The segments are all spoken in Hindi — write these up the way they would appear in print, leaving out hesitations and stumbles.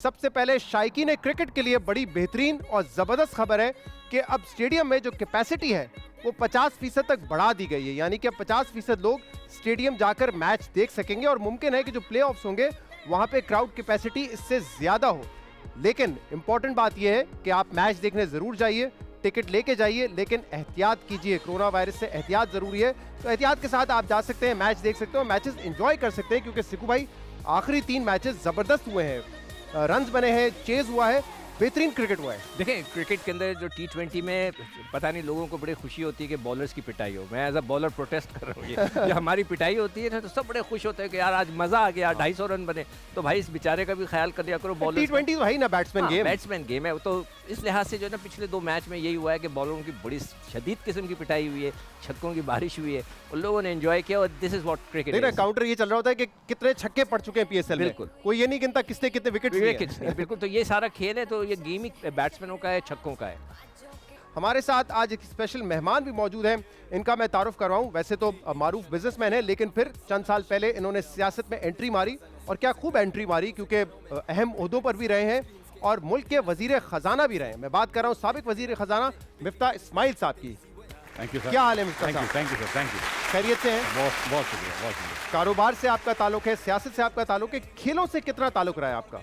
सबसे पहले शाइकी ने क्रिकेट के लिए बड़ी बेहतरीन और जबरदस्त खबर है कि अब स्टेडियम में जो कैपेसिटी है वो 50% तक बढ़ा दी गई है, यानी कि अब 50% लोग स्टेडियम जाकर मैच देख सकेंगे और मुमकिन है कि जो प्लेऑफ्स होंगे वहां पे क्राउड कैपेसिटी इससे ज्यादा हो। लेकिन इंपॉर्टेंट बात यह है कि आप मैच देखने जरूर जाइए, टिकट लेके जाइए, लेकिन एहतियात कीजिए, कोरोना वायरस से एहतियात जरूरी है। तो एहतियात के साथ आप जा सकते हैं, मैच देख सकते हो, मैचेस एंजॉय कर सकते हैं, क्योंकि सिकू भाई आखिरी 3 मैचेस जबरदस्त हुए हैं, रन्स बने हैं, चेज हुआ है, बेहतरीन क्रिकेट हुआ है। देखें, क्रिकेट के अंदर जो T20 में पता नहीं लोगों को बड़ी खुशी होती है कि बॉलर्स की पिटाई हो। मैं एज अ बॉलर प्रोटेस्ट कर रहा हूँ। ये हमारी पिटाई होती है ना तो सब बड़े खुश होते हैं कि यार आज मजा आ गया, 250 रन बने। तो भाई इस बेचारे का भी ख्याल कर लिया करो। बॉलर T20 तो है ही ना बैट्समैन गेम है। तो इस लिहाज से जो है ना पिछले 2 मैच में यही हुआ है कि बॉलरों की बड़ी शदीद किस्म की पिटाई हुई है, छक्कों की बारिश हुई है और लोगों ने एंजॉय किया। और दिस इज व्हाट क्रिकेट है। काउंटर ये चल रहा होता है कि कितने छक्के पड़ चुके हैं PSL में, बिल्कुल कोई ये नहीं गिनता किसने कितने विकेट लिए। बिल्कुल। तो ये सारा खेल है, तो ये गेम ही बैट्समैनों का है, छक्कों का है। हमारे साथ आज एक स्पेशल मेहमान भी मौजूद हैं, इनका मैं तारुफ करवाऊं। वैसे तो मारूफ बिजनेसमैन है, लेकिन फिर चंद साल पहले इन्होंने सियासत में एंट्री मारी, और क्या खूब एंट्री मारी, क्योंकि अहम ओहदों पर भी रहे हैं और मुल्क के वजीर खजाना भी रहे हैं। मैं बात कर रहा हूं साबिक वजीर खजाना मिफ्ता इस्माइल साहब की। Thank you sir. क्या हाल है मिफ्ता साहब? Thank you sir, thank you. खैरियत से हैं? बहुत बहुत शुक्रिया, बहुत शुक्रिया। कारोबार से आपका ताल्लुक है, सियासत से आपका ताल्लुक है, खेलों से कितना ताल्लुक रहा है आपका?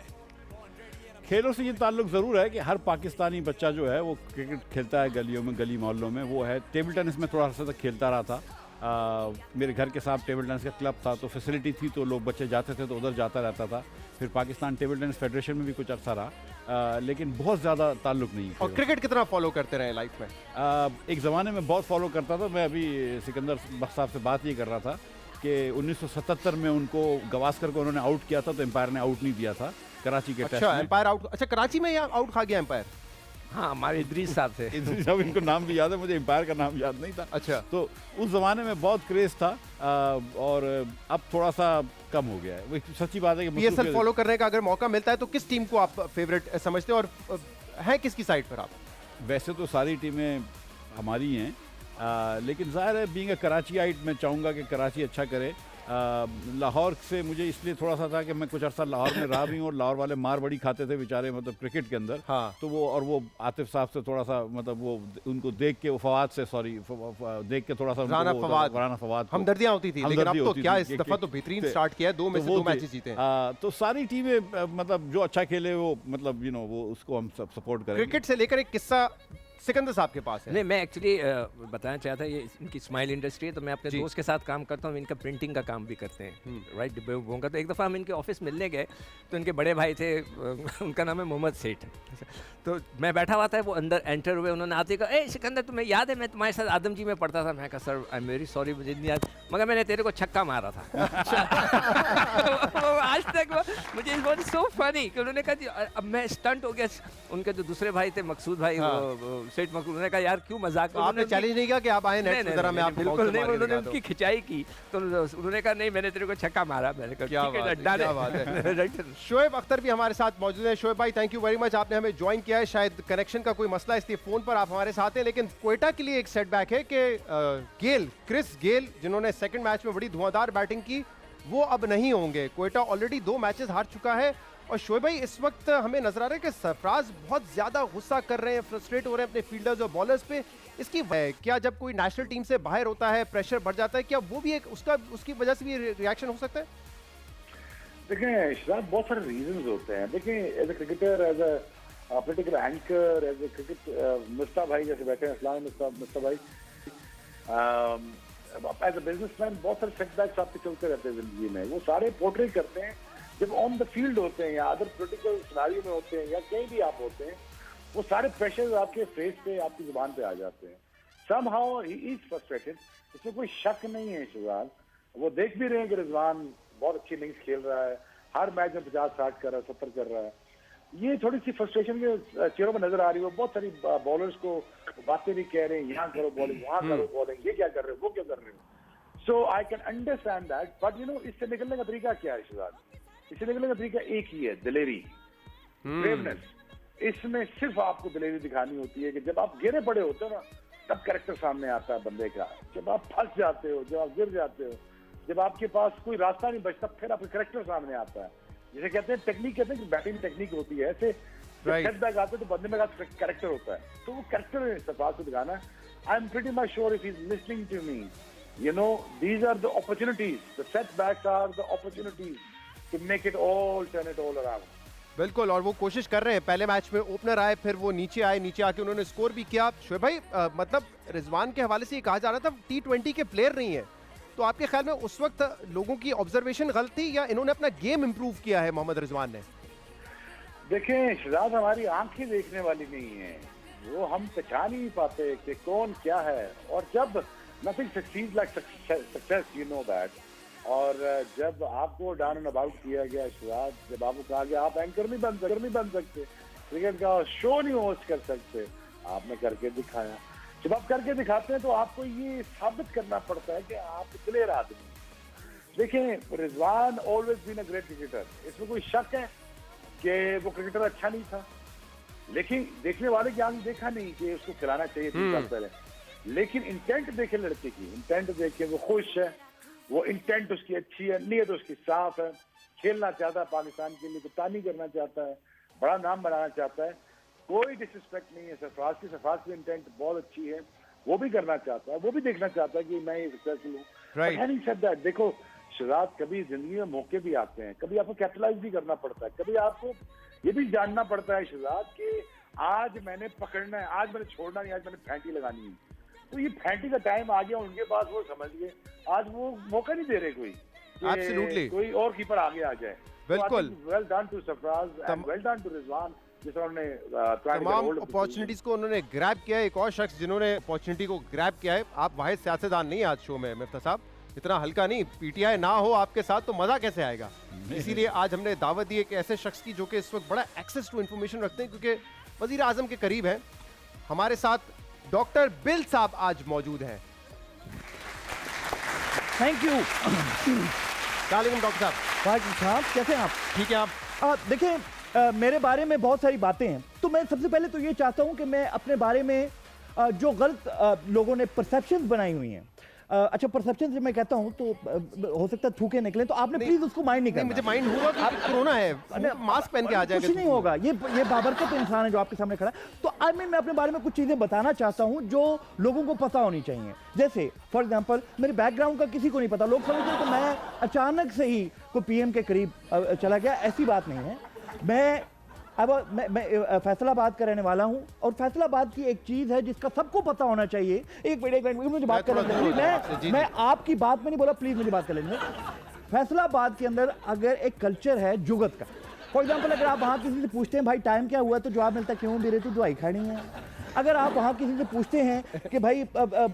खेलों से ये ताल्लुक ज़रूर है कि हर पाकिस्तानी बच्चा जो है वो क्रिकेट खेलता है गलियों में, गली मोहल्लों में। वो है टेबल टेनिस में थोड़ा सा तक खेलता रहा था। मेरे घर के साथ टेबल टेनिस का क्लब था, तो फैसिलिटी थी, तो लोग बच्चे जाते थे तो उधर जाता रहता था। फिर पाकिस्तान टेबल टेनिस फेडरेशन में भी कुछ अर्सा रहा, लेकिन बहुत ज़्यादा ताल्लुक नहीं। और क्रिकेट कितना फॉलो करते रहे लाइफ में? एक ज़माने में बहुत फॉलो करता था मैं। अभी सिकंदर बख्श साहब से बात ये कर रहा था कि 1977 में उनको गवास्कर को उन्होंने आउट किया था, तो एम्पायर ने आउट नहीं दिया था कराची के टेस्ट में। Umpire out? अच्छा, कराची में या आउट खा गया एम्पायर? हाँ, हमारे इदरीस साहब थे। इदरीस साहब, इनको नाम भी याद है, मुझे एम्पायर का नाम याद नहीं था। अच्छा। तो उस ज़माने में बहुत क्रेज़ था, और अब थोड़ा सा कम हो गया है। वो सच्ची बात है कि PSL फॉलो करने का अगर मौका मिलता है तो किस टीम को आप फेवरेट समझते हो, और हैं किसकी साइड पर आप? वैसे तो सारी टीमें हमारी हैं, लेकिन ज़ाहिर है बीइंग अ कराचीआइट मैं चाहूँगा कि कराची अच्छा करे। लाहौर से मुझे इसलिए थोड़ा सा था कि मैं कुछ अर्सा लाहौर में रहा भी हूँ, और लाहौर वाले मार बड़ी खाते थे बेचारे, मतलब क्रिकेट के अंदर। हाँ। तो वो आतिफ साहब से थोड़ा सा, मतलब वो उनको देख के, फवाद से, सॉरी, देख के थोड़ा सा राना फवाद हमदर्दियाँ होती थी, लेकिन अब तो क्या इस दफा तो बेहतरीन स्टार्ट किया है, 2 में से 2 मैचेस जीते। तो सारी टीमें, मतलब जो अच्छा खेले वो, मतलब वो उसको हम सब सपोर्ट करें। क्रिकेट से लेकर एक किस्सा सिकंदर साहब के पास है। नहीं, मैं एक्चुअली बताना चाहता, ये इनकी स्माइल इंडस्ट्री है, तो मैं अपने दोस्त के साथ काम करता हूँ, इनका प्रिंटिंग का काम भी करते हैं, राइट, डिब्बे उब्बों का। तो एक दफ़ा हम इनके ऑफिस मिलने गए, तो इनके बड़े भाई थे, उनका नाम है मोहम्मद सेठ। तो मैं बैठा हुआ था, वो अंदर एंटर हुए, उन्होंने आते कहा, ए सिकंदर तुम्हें याद है मैं तुम्हारे साथ आदम जी में पढ़ता था? मैं कहा sir I am very sorry, मुझे नहीं याद, मगर मैंने तेरे को छक्का मारा था। आज तक मुझे बहुत सो फनी कि उन्होंने कहा अब मैं स्टंट हो गया। उनके जो दूसरे भाई थे मकसूद भाई, सेठ मकसूद, उन्होंने कहा यार क्यों मजाक। तो आपने चैलेंज नहीं किया कि आप आए नेट जरा मैं आप? बिल्कुल नहीं, उन्होंने उनकी खिंचाई की, तो उन्होंने कहा नहीं मैंने तेरे को छक्का मारा। मैंने कहा क्या बात है। शोएब अख्तर भी हमारे साथ मौजूद है। शोएब भाई, थैंक यू वेरी मच, आपने हमें ज्वाइन किया है। शायद कनेक्शन का कोई मसला, इसलिए फोन पर आप हमारे साथ हैं, लेकिन क्वेटा के लिए एक सेटबैक है कि क्रिस गेल जिन्होंने सेकंड मैच में बड़ी धुआंधार बैटिंग की, वो अब नहीं होंगे। क्वेटा ऑलरेडी 2 मैचेस हार चुका है। और शोएब भाई, इस वक्त हमें नजर आ रहा है कि सरफराज बहुत ज्यादा गुस्सा कर रहे हैं, फ्रस्ट्रेट हो रहे हैं अपने फील्डर्स और बॉलर्स पे। इसकी क्या जब कोई नेशनल टीम से बाहर होता है, प्रेशर बढ़ जाता है, क्या वो भी एक उसकी वजह से भी रिएक्शन हो सकता है? देखें शराब, बहुत सारे रीजंस होते हैं। देखें, as a cricketer, as a political anchor, as a cricket, Miftah भाई जैसे बैठे हैं, इस्लाम मिफ्ता भाई, एज ए बिजनेसमैन, बहुत सारे सेटबैक्स आपके चलते रहते हैं जिंदगी में। वो सारे पोर्ट्रेट करते हैं जब ऑन द फील्ड होते हैं या अदर पॉलिटिकल सिनेरियो में होते हैं या कहीं भी आप होते हैं, वो सारे प्रेशर्स आपके फेस पे, आपकी जुबान पे आ जाते हैं। समहाउ ही इज फ्रस्ट्रेटेड, इसमें कोई शक नहीं है। शहजाद वो देख भी रहे हैं कि रिजवान बहुत अच्छी इनिंग्स खेल रहा है, हर मैच में 50-60 कर रहा है, 70 कर रहा है। ये थोड़ी सी फ्रस्ट्रेशन के चेहरों में नजर आ रही है। बहुत सारी बॉलर्स को बातें भी कह रहे हैं, यहाँ करो बॉलिंग, वहां करो बॉलिंग, ये क्या कर रहे हो, वो क्या कर रहे हो। So I can understand that, but इससे निकलने का तरीका क्या है शहजाद? इससे निकलने का तरीका एक ही है, दिलेरी, ब्रेवनेस। इसमें सिर्फ आपको दिलेरी दिखानी होती है कि जब आप गिरे पड़े होते हो ना, तब कैरेक्टर सामने आता है बंदे का। जब आप फंस जाते हो, जब आप गिर जाते हो, जब आपके पास कोई रास्ता नहीं बचता, फिर आपका कैरेक्टर सामने आता है। जिसे कहते हैं टेक्निक, कहते हैं कि बैटिंग टेक्निक होती है ऐसे। सेटबैक आते तो बंदे में का कैरेक्टर होता है, तो वो कैरेक्टर सरफराज को दिखाना। I am pretty much sure if he is listening to me, you know, these are the opportunities, the setbacks are the opportunities to make it all, turn it all around. बिल्कुल, और वो कोशिश कर रहे हैं। पहले मैच में ओपनर आए, फिर वो नीचे आए, नीचे आके उन्होंने स्कोर भी किया। शोएब भाई, मतलब रिजवान के हवाले से ये कहा जा रहा था T20 के प्लेयर नहीं है, तो आपके ख्याल में उस वक्त लोगों की ऑब्जर्वेशन गलत थी या इन्होंने अपना गेम इंप्रूव किया है मोहम्मद रिजवान ने? देखें शहजाद, हमारी आंखें देखने वाली नहीं है, वो हम पहचान ही नहीं पाते कि कौन क्या है। और जब nothing succeeds like success, you know that. और जब आपको डाउन एंड अबाउट किया गया शहजाद, जब आपको कहा गया आप एंकर नहीं बन सकते, क्रिकेट का शो नहीं होस्ट कर सकते, आपने करके दिखाया। जब आप करके दिखाते हैं तो आपको ये साबित करना पड़ता है कि आप प्लेयर आदमी। देखें, Rizwan always been a great cricketer, इसमें कोई शक है कि वो क्रिकेटर अच्छा नहीं था, लेकिन देखने वाले की आंख देखा नहीं कि उसको खिलाना चाहिए 3 साल पहले। लेकिन इंटेंट देखे लड़के की, इंटेंट देखे वो खुश है, वो इंटेंट उसकी अच्छी है, नीयत उसकी साफ है, खेलना चाहता है पाकिस्तान के लिए, कप्तानी करना चाहता है, बड़ा नाम बनाना चाहता है। कोई डिसरिस्पेक्ट नहीं है सरफराज की, सरफराज की इंटेंट बहुत अच्छी है, वो भी करना चाहता है, वो भी देखना चाहता है कि मैं ये सक्सेसफुल हूँ। देखो शहजाद, कभी जिंदगी में मौके भी आते हैं, कभी आपको कैपिटलाइज भी करना पड़ता है, कभी आपको ये भी जानना पड़ता है शहजाद कि आज मैंने पकड़ना है, आज मैंने छोड़ना नहीं, आज मैंने फैंटी लगानी है। तो ये फैंटी का टाइम आ गया उनके पास, वो समझ गए आज वो मौका नहीं दे रहे कोई, कोई और कीपर आगे आ जाए। बिल्कुल, well done to Sarfaraz and well done to Rizwan, जिस उन्होंने तमाम अपॉर्चुनिटीज को उन्होंने ग्रैब किया है। एक और शख्स जिन्होंने अपॉर्चुनिटी को ग्रैब किया है, आप वाहिद सियासतदान नहीं आज शो में मिफ्ता साहब, इतना हल्का नहीं, पीटीआई ना हो आपके साथ तो मजा कैसे आएगा। इसीलिए आज हमने दावत दी है कि ऐसे शख्स की जो कि इस वक्त बड़ा एक्सेस टू इंफॉर्मेशन रखते हैं, क्योंकि वजीर आजम के करीब हैं। हमारे साथ डॉक्टर बिल साहब आज मौजूद हैं। Thank you. वालेकुम डॉक्टर साहब। वालेकुम सलाम, कैसे हैं आप? ठीक है आप? देखिए, मेरे बारे में बहुत सारी बातें हैं, तो मैं सबसे पहले तो ये चाहता हूं कि मैं अपने बारे में जो गलत लोगों ने परसेप्शंस बनाई हुई हैं, अच्छा परसेप्शन जब मैं कहता हूं तो हो सकता है थूके निकले, तो आपने प्लीज उसको माइंड नहीं करना। मुझे माइंड हुआ कि कोरोना है, मास्क पहन के आ जाएगा, कुछ नहीं होगा। ये बाबरकत इंसान है जो आपके सामने खड़ा है। तो आज मैं अपने बारे में कुछ चीजें बताना चाहता हूं जो लोगों को पता होनी चाहिए। जैसे फॉर एग्जांपल, मेरे बैकग्राउंड का किसी को नहीं पता, लोग समझते हैं कि मैं अचानक से ही कोई पीएम के करीब चला गया, ऐसी बात नहीं है। मैं फैसलाबाद का रहने वाला हूं, और फैसलाबाद की एक चीज है जिसका सबको पता होना चाहिए। एक मिनट मुझे बात करने दीजिए, मैं आपकी बात में नहीं बोला, प्लीज मुझे बात कर लेने। फैसलाबाद के अंदर अगर एक कल्चर है जुगत का, फॉर एग्जाम्पल अगर आप वहाँ किसी से पूछते हैं भाई टाइम क्या हुआ, तो जवाब मिलता है क्यों भी रहती दवाई खानी है। अगर आप वहाँ किसी से पूछते हैं कि भाई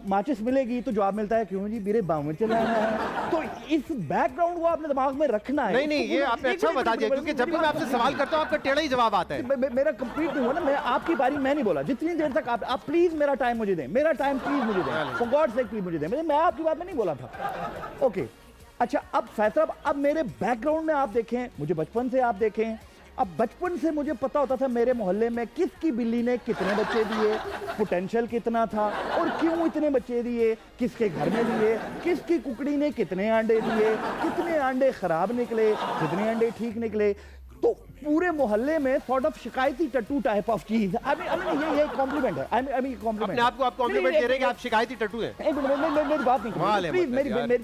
माचिस मिलेगी, तो जवाब मिलता है क्यों जी मेरे बाव में चलाना है। तो इस बैकग्राउंड को आपने दिमाग में रखना है। नहीं, ये आपने अच्छा बता दिया, क्योंकि जब भी मैं आपसे सवाल करता हूँ आपका टेढ़ा ही जवाब आता है। मेरा कंप्लीट नहीं हुआ ना, मैं आपकी बारी मैं नहीं बोला। जितनी देर तक आप प्लीज मेरा टाइम मुझे दें, मेरा टाइम प्लीज मुझे दें, फॉर गॉड सेक प्लीज मुझे दें। मैं आपकी बात में नहीं बोला था। ओके, अच्छा, अब फैसला, अब मेरे बैकग्राउंड में आप देखें, मुझे बचपन से आप देखें, अब बचपन से मुझे पता होता था मेरे मोहल्ले में किसकी बिल्ली ने कितने बच्चे दिए, पोटेंशियल कितना था और क्यों इतने बच्चे दिए, किसके घर में दिए, किसकी कुकड़ी ने कितने अंडे दिए, कितने अंडे खराब निकले, कितने अंडे ठीक निकले। तो पूरे मोहल्ले में सॉर्ट ऑफ शिकायती टट्टू टाइप ऑफ चीज। ये कॉम्प्लीमेंट है। कॉम्प्लीमेंट अपने आप को आप कॉम्प्लीमेंट दे रहे हैं कि आप शिकायती टट्टू हैं। मेरी बात नहीं, प्लीज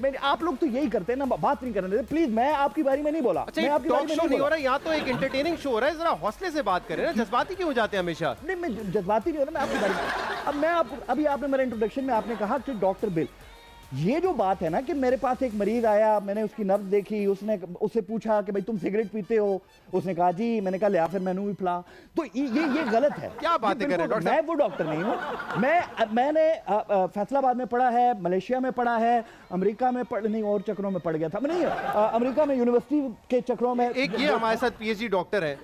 मेरी आप लोग तो यही करते हैं ना, बात नहीं करने देते प्लीज। मैं आपकी बारी में नहीं बोला। अच्छा, मैं आपकी बारी में नहीं हो रहा, यहाँ तो एक एंटरटेनिंग शो हो रहा है, जरा हौसले से बात करें ना, जज्बाती क्यों हो जाते हैं हमेशा? नहीं, मैं जज्बाती नहीं हो रहा, मैं आपकी बारी। अब मैं आपको, अभी आपने मेरे इंट्रोडक्शन में आपने कहा कि डॉक्टर बिल, ये जो बात है ना कि मेरे पास एक मरीज आया, मैंने उसकी नब्ज देखी, उससे पूछा कि भाई तुम सिगरेट पीते हो, उसने कहा जी, मैंने कहा लिया, फिर मैंने भी पिला। तो ये गलत है। क्या बातें कर रहे हैं डॉक्टर? मैं वो डॉक्टर नहीं हूँ। मैंने फैसलाबाद में पढ़ा है, मलेशिया में पढ़ा है, अमेरिका में नहीं और चक्रों में पढ़ गया था, नहीं अमेरिका में यूनिवर्सिटी के चक्रों में। एक ये हमारे साथ पीएचडी डॉक्टर है,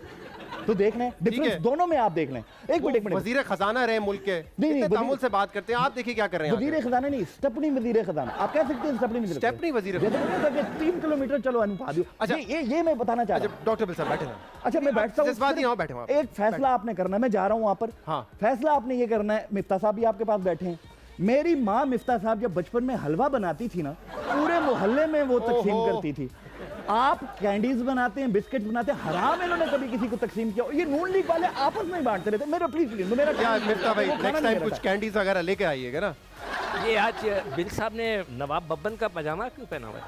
तो देख लें डिफरेंस दोनों में, आप देख लें। एक मिनट वजीर खजाना रहे मुल्क के, नहीं तामुल से बात करते हैं, आप देखिए क्या कर रहे हैं। वजीर खजाना नहीं, स्टेपनी वजीर खजाना आप कह सकते हैं। स्टेपनी वजीर 3 किलोमीटर चलो अनुपा दो। अच्छा, ये मैं बताना चाह रहा हूं। डॉक्टर बिल साहब बैठे हैं। अच्छा, मैं बैठता हूं। एक फैसला आपने करना है, मैं जा रहा हूं वहां पर। हाँ, फैसला आपने ये करना है। मिफ्ता साहब भी आपके पास बैठे हैं। मेरी माँ मिफ्ता साहब जब बचपन में हलवा बनाती थी ना, पूरे मोहल्ले में वो तकसीम करती थी। आप कैंडीज बनाते हैं, बिस्किट बनाते हैं, हराम इन्होंने कभी किसी को तकसीम किया? ये नून लीग वाले आपस में ही बांटते रहते। मेरा प्लीज मेरा क्या मिफ्ता भाई नेक्स्ट टाइम कुछ कैंडीज वगैरह लेके आइएगा ना। ये आज बिल साहब ने नवाब बब्बन का पजामा क्यों पहना हुआ है?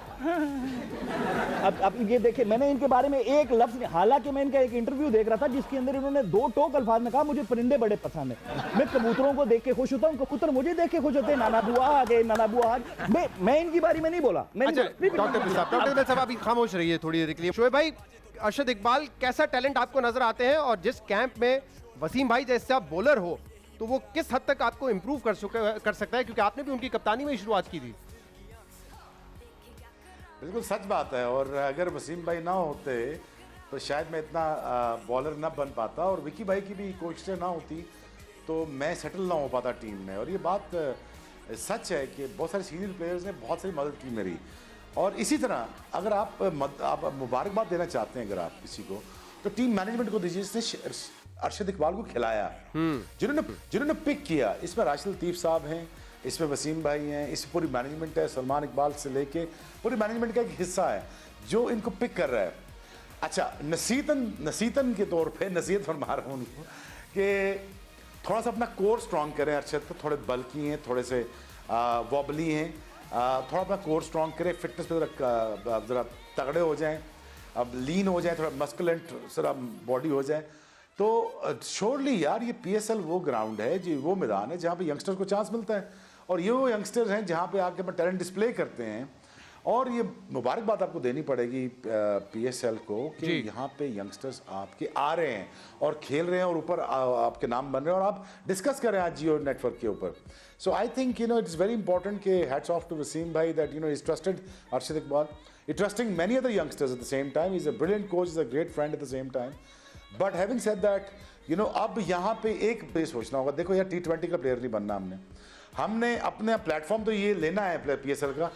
अब ये देखिए, मैंने इनके बारे में एक लफ्ज नहीं, हालांकि मैं इनका एक इंटरव्यू देख रहा था जिसके अंदर इन्होंने 2 टोक अल्फाज में कहा मुझे परिंदे बड़े पसंद है, मैं कबूतरों को देख के खुश होता हूँ, कबूतर मुझे देख के खुश होते हैं, नाना बुआ आ गए, नाना बुआ आ गए। मैं इनकी बारे में नहीं बोला। अच्छा डॉक्टर बिल साहब अभी खामोश रहिए थोड़ी देर के लिए। शोएब भाई, अरशद इकबाल कैसा टैलेंट आपको नजर आते हैं, और जिस कैंप में वसीम भाई जैसे आप बॉलर हो तो वो किस हद तक आपको इम्प्रूव कर सकता है, क्योंकि आपने भी उनकी कप्तानी में ही शुरुआत की थी। बिल्कुल सच बात है, और अगर वसीम भाई ना होते तो शायद मैं इतना बॉलर ना बन पाता, और विकी भाई की भी कोशिशें ना होती तो मैं सेटल ना हो पाता टीम में। और ये बात सच है कि बहुत सारे सीनियर प्लेयर्स ने बहुत सारी मदद की मेरी। और इसी तरह अगर आप मुबारकबाद देना चाहते हैं अगर आप किसी को, तो टीम मैनेजमेंट को दीजिए जिसने अरशद इकबाल को खिलाया, जिन्होंने पिक किया। इसमें राशिद लतीफ़ साहब हैं, इसमें वसीम भाई हैं, इसमें पूरी मैनेजमेंट है, सलमान इकबाल से लेके पूरी मैनेजमेंट का एक हिस्सा है जो इनको पिक कर रहा है। अच्छा, नसीहतन के तौर पे नसीहत फरमा रहा हूँ उनको कि थोड़ा सा अपना कोर स्ट्रॉन्ग करें। अरशद तो थोड़े बल्की हैं, थोड़े से वॉबली हैं, थोड़ा अपना कोर स्ट्रॉन्ग करें, फिटनेस पे ज़रा तगड़े हो जाएं, अब लीन हो जाए, थोड़ा मस्कुलेंट ज़रा बॉडी हो जाए। तो श्योरली यार ये PSL वो ग्राउंड है जी, वो मैदान है जहाँ पे यंगस्टर्स को चांस मिलता है, और ये वो यंगस्टर्स हैं जहाँ पे आके अपना टैलेंट डिस्प्ले करते हैं। और ये मुबारकबाद आपको देनी पड़ेगी PSL को कि यहाँ पे यंगस्टर्स आपके आ रहे हैं और खेल रहे हैं, और ऊपर आपके नाम बन रहे हैं, और आप डिस्कस कर रहे हैं आज जियो नेटवर्क के ऊपर। So I think it's very important कि हैट्स ऑफ टू वसीम भाई that is trusted Arshad Iqbal, he's trusting many other youngsters at the same time. He's a brilliant coach, he's a great friend at the same time. But having said that, अब यहाँ पे एक पे सोचना होगा। देखो यार, T20 का प्लेयर नहीं बनना हमने अपने प्लेटफॉर्म तो ये लेना है PSL का,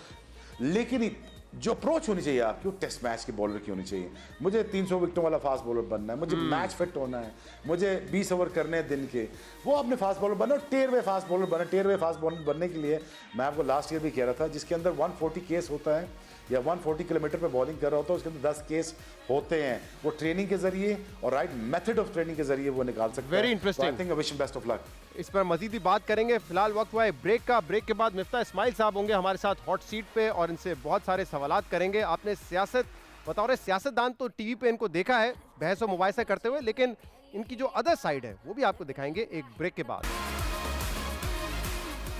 लेकिन जो अप्रोच होनी चाहिए आपकी, वो टेस्ट मैच के बॉलर की होनी चाहिए। मुझे 300 विकेटों वाला फास्ट बॉलर बनना है, मुझे मैच फिट होना है, मुझे 20 ओवर करने हैं दिन के, वो आपने फास्ट बॉलर बनना, और टेरवे फास्ट बॉलर बनना। टेरवे फास्ट बॉलर बनने के लिए मैं आपको लास्ट ईयर भी कह रहा था, जिसके अंदर 140 केस होता है या 140 किलोमीटर पे बॉलिंग कर रहा होता है, उसके अंदर 10 केस होते हैं। वो ट्रेनिंग के जरिए और राइट मेथड ऑफ ट्रेनिंग के जरिए वो निकाल सकते हैं। Very interesting. I think wish him best of luck. इस पर मजीद भी बात करेंगे। फिलहाल वक्त हुआ है ब्रेक का। ब्रेक के बाद मिफ्ता इस्माइल साहब होंगे हमारे साथ हॉट सीट पे, और इनसे बहुत सारे सवालात करेंगे। आपने सियासत बतौर सियासतदान तो टीवी पे इनको देखा है बहस और मुबाहिसा करते हुए, लेकिन इनकी जो अदर साइड है वो भी आपको दिखाएंगे एक ब्रेक के बाद।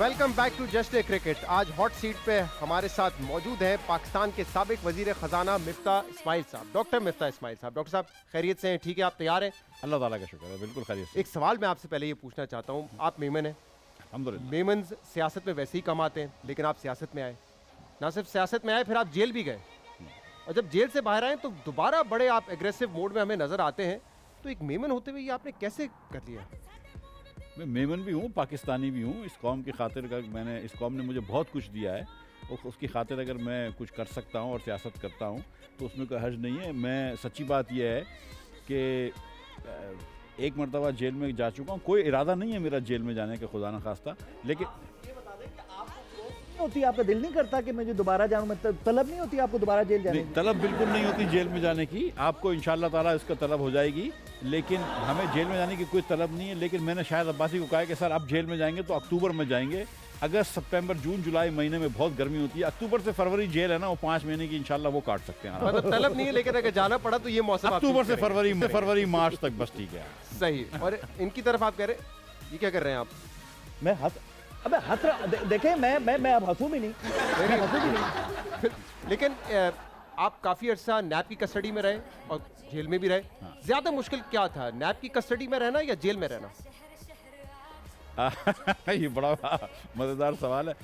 Welcome back to just a cricket. आज हॉट सीट पे हमारे साथ मौजूद है पाकिस्तान के साबिक वजीर खजाना मिफ्ता इस्माइल साहब, डॉक्टर मिफ्ता इस्माइल साहब। डॉक्टर साहब खैरियत से हैं? ठीक है, आप तैयार हैं? अल्लाह ताला का शुक्र है, बिल्कुल खैरियत से। एक सवाल मैं आपसे पहले ये पूछना चाहता हूँ, आप मेमन हैं, अल्हम्दुलिल्लाह। मेमन सियासत में वैसे ही कम आते हैं, लेकिन आप सियासत में आए, ना सिर्फ सियासत में आए, फिर आप जेल भी गए, और जब जेल से बाहर आए तो दोबारा बड़े आप एग्रेसिव मोड में हमें नजर आते हैं। तो एक मेमन होते हुए ये आपने कैसे कर लिया? मैं मेमन भी हूँ, पाकिस्तानी भी हूँ। इस कौम की खातिर का मैंने, इस कौम ने मुझे बहुत कुछ दिया है, और उसकी खातिर अगर मैं कुछ कर सकता हूँ और सियासत करता हूँ तो उसमें कोई हर्ज नहीं है। मैं सच्ची बात यह है कि एक मरतबा जेल में जा चुका हूँ। कोई इरादा नहीं है मेरा जेल में जाने का, खुदा न खास्ता, लेकिन होती, आपका दिल नहीं करता कि मैं दोबारा जाऊं? मैं तलब नहीं होती आपको दोबारा जेल जाने की? तलब बिल्कुल नहीं होती जेल में जाने की। आपको इंशाअल्लाह ताला इसका तलब हो जाएगी, लेकिन हमें जेल में जाने की कोई तलब नहीं है। लेकिन मैंने शायद अब्बासी को कहा कि सर आप जेल में जाएंगे तो अक्टूबर में जाएंगे। अगस्त, सितंबर, जून, जुलाई महीने में बहुत गर्मी होती है। अक्टूबर से फरवरी जेल है ना, वो 5 महीने की इंशाल्लाह वो काट सकते हैं। मतलब तलब नहीं है, लेकिन अगर जाना पड़ा तो ये मौसम अक्टूबर से फरवरी मार्च तक, बस ठीक है। सही। और इनकी तरफ आप कह रहे हैं, ये क्या कर रहे हैं आप? मैं अबे हंस रहा, देखें मैं अब हंसूं भी नहीं, मैं हंसूं भी नहीं। लेकिन आप काफी अर्सा नैब की कस्टडी में रहे और जेल में भी रहे। ज्यादा मुश्किल क्या था, नैब की कस्टडी में रहना या जेल में रहना? ये बड़ा मज़ेदार सवाल है।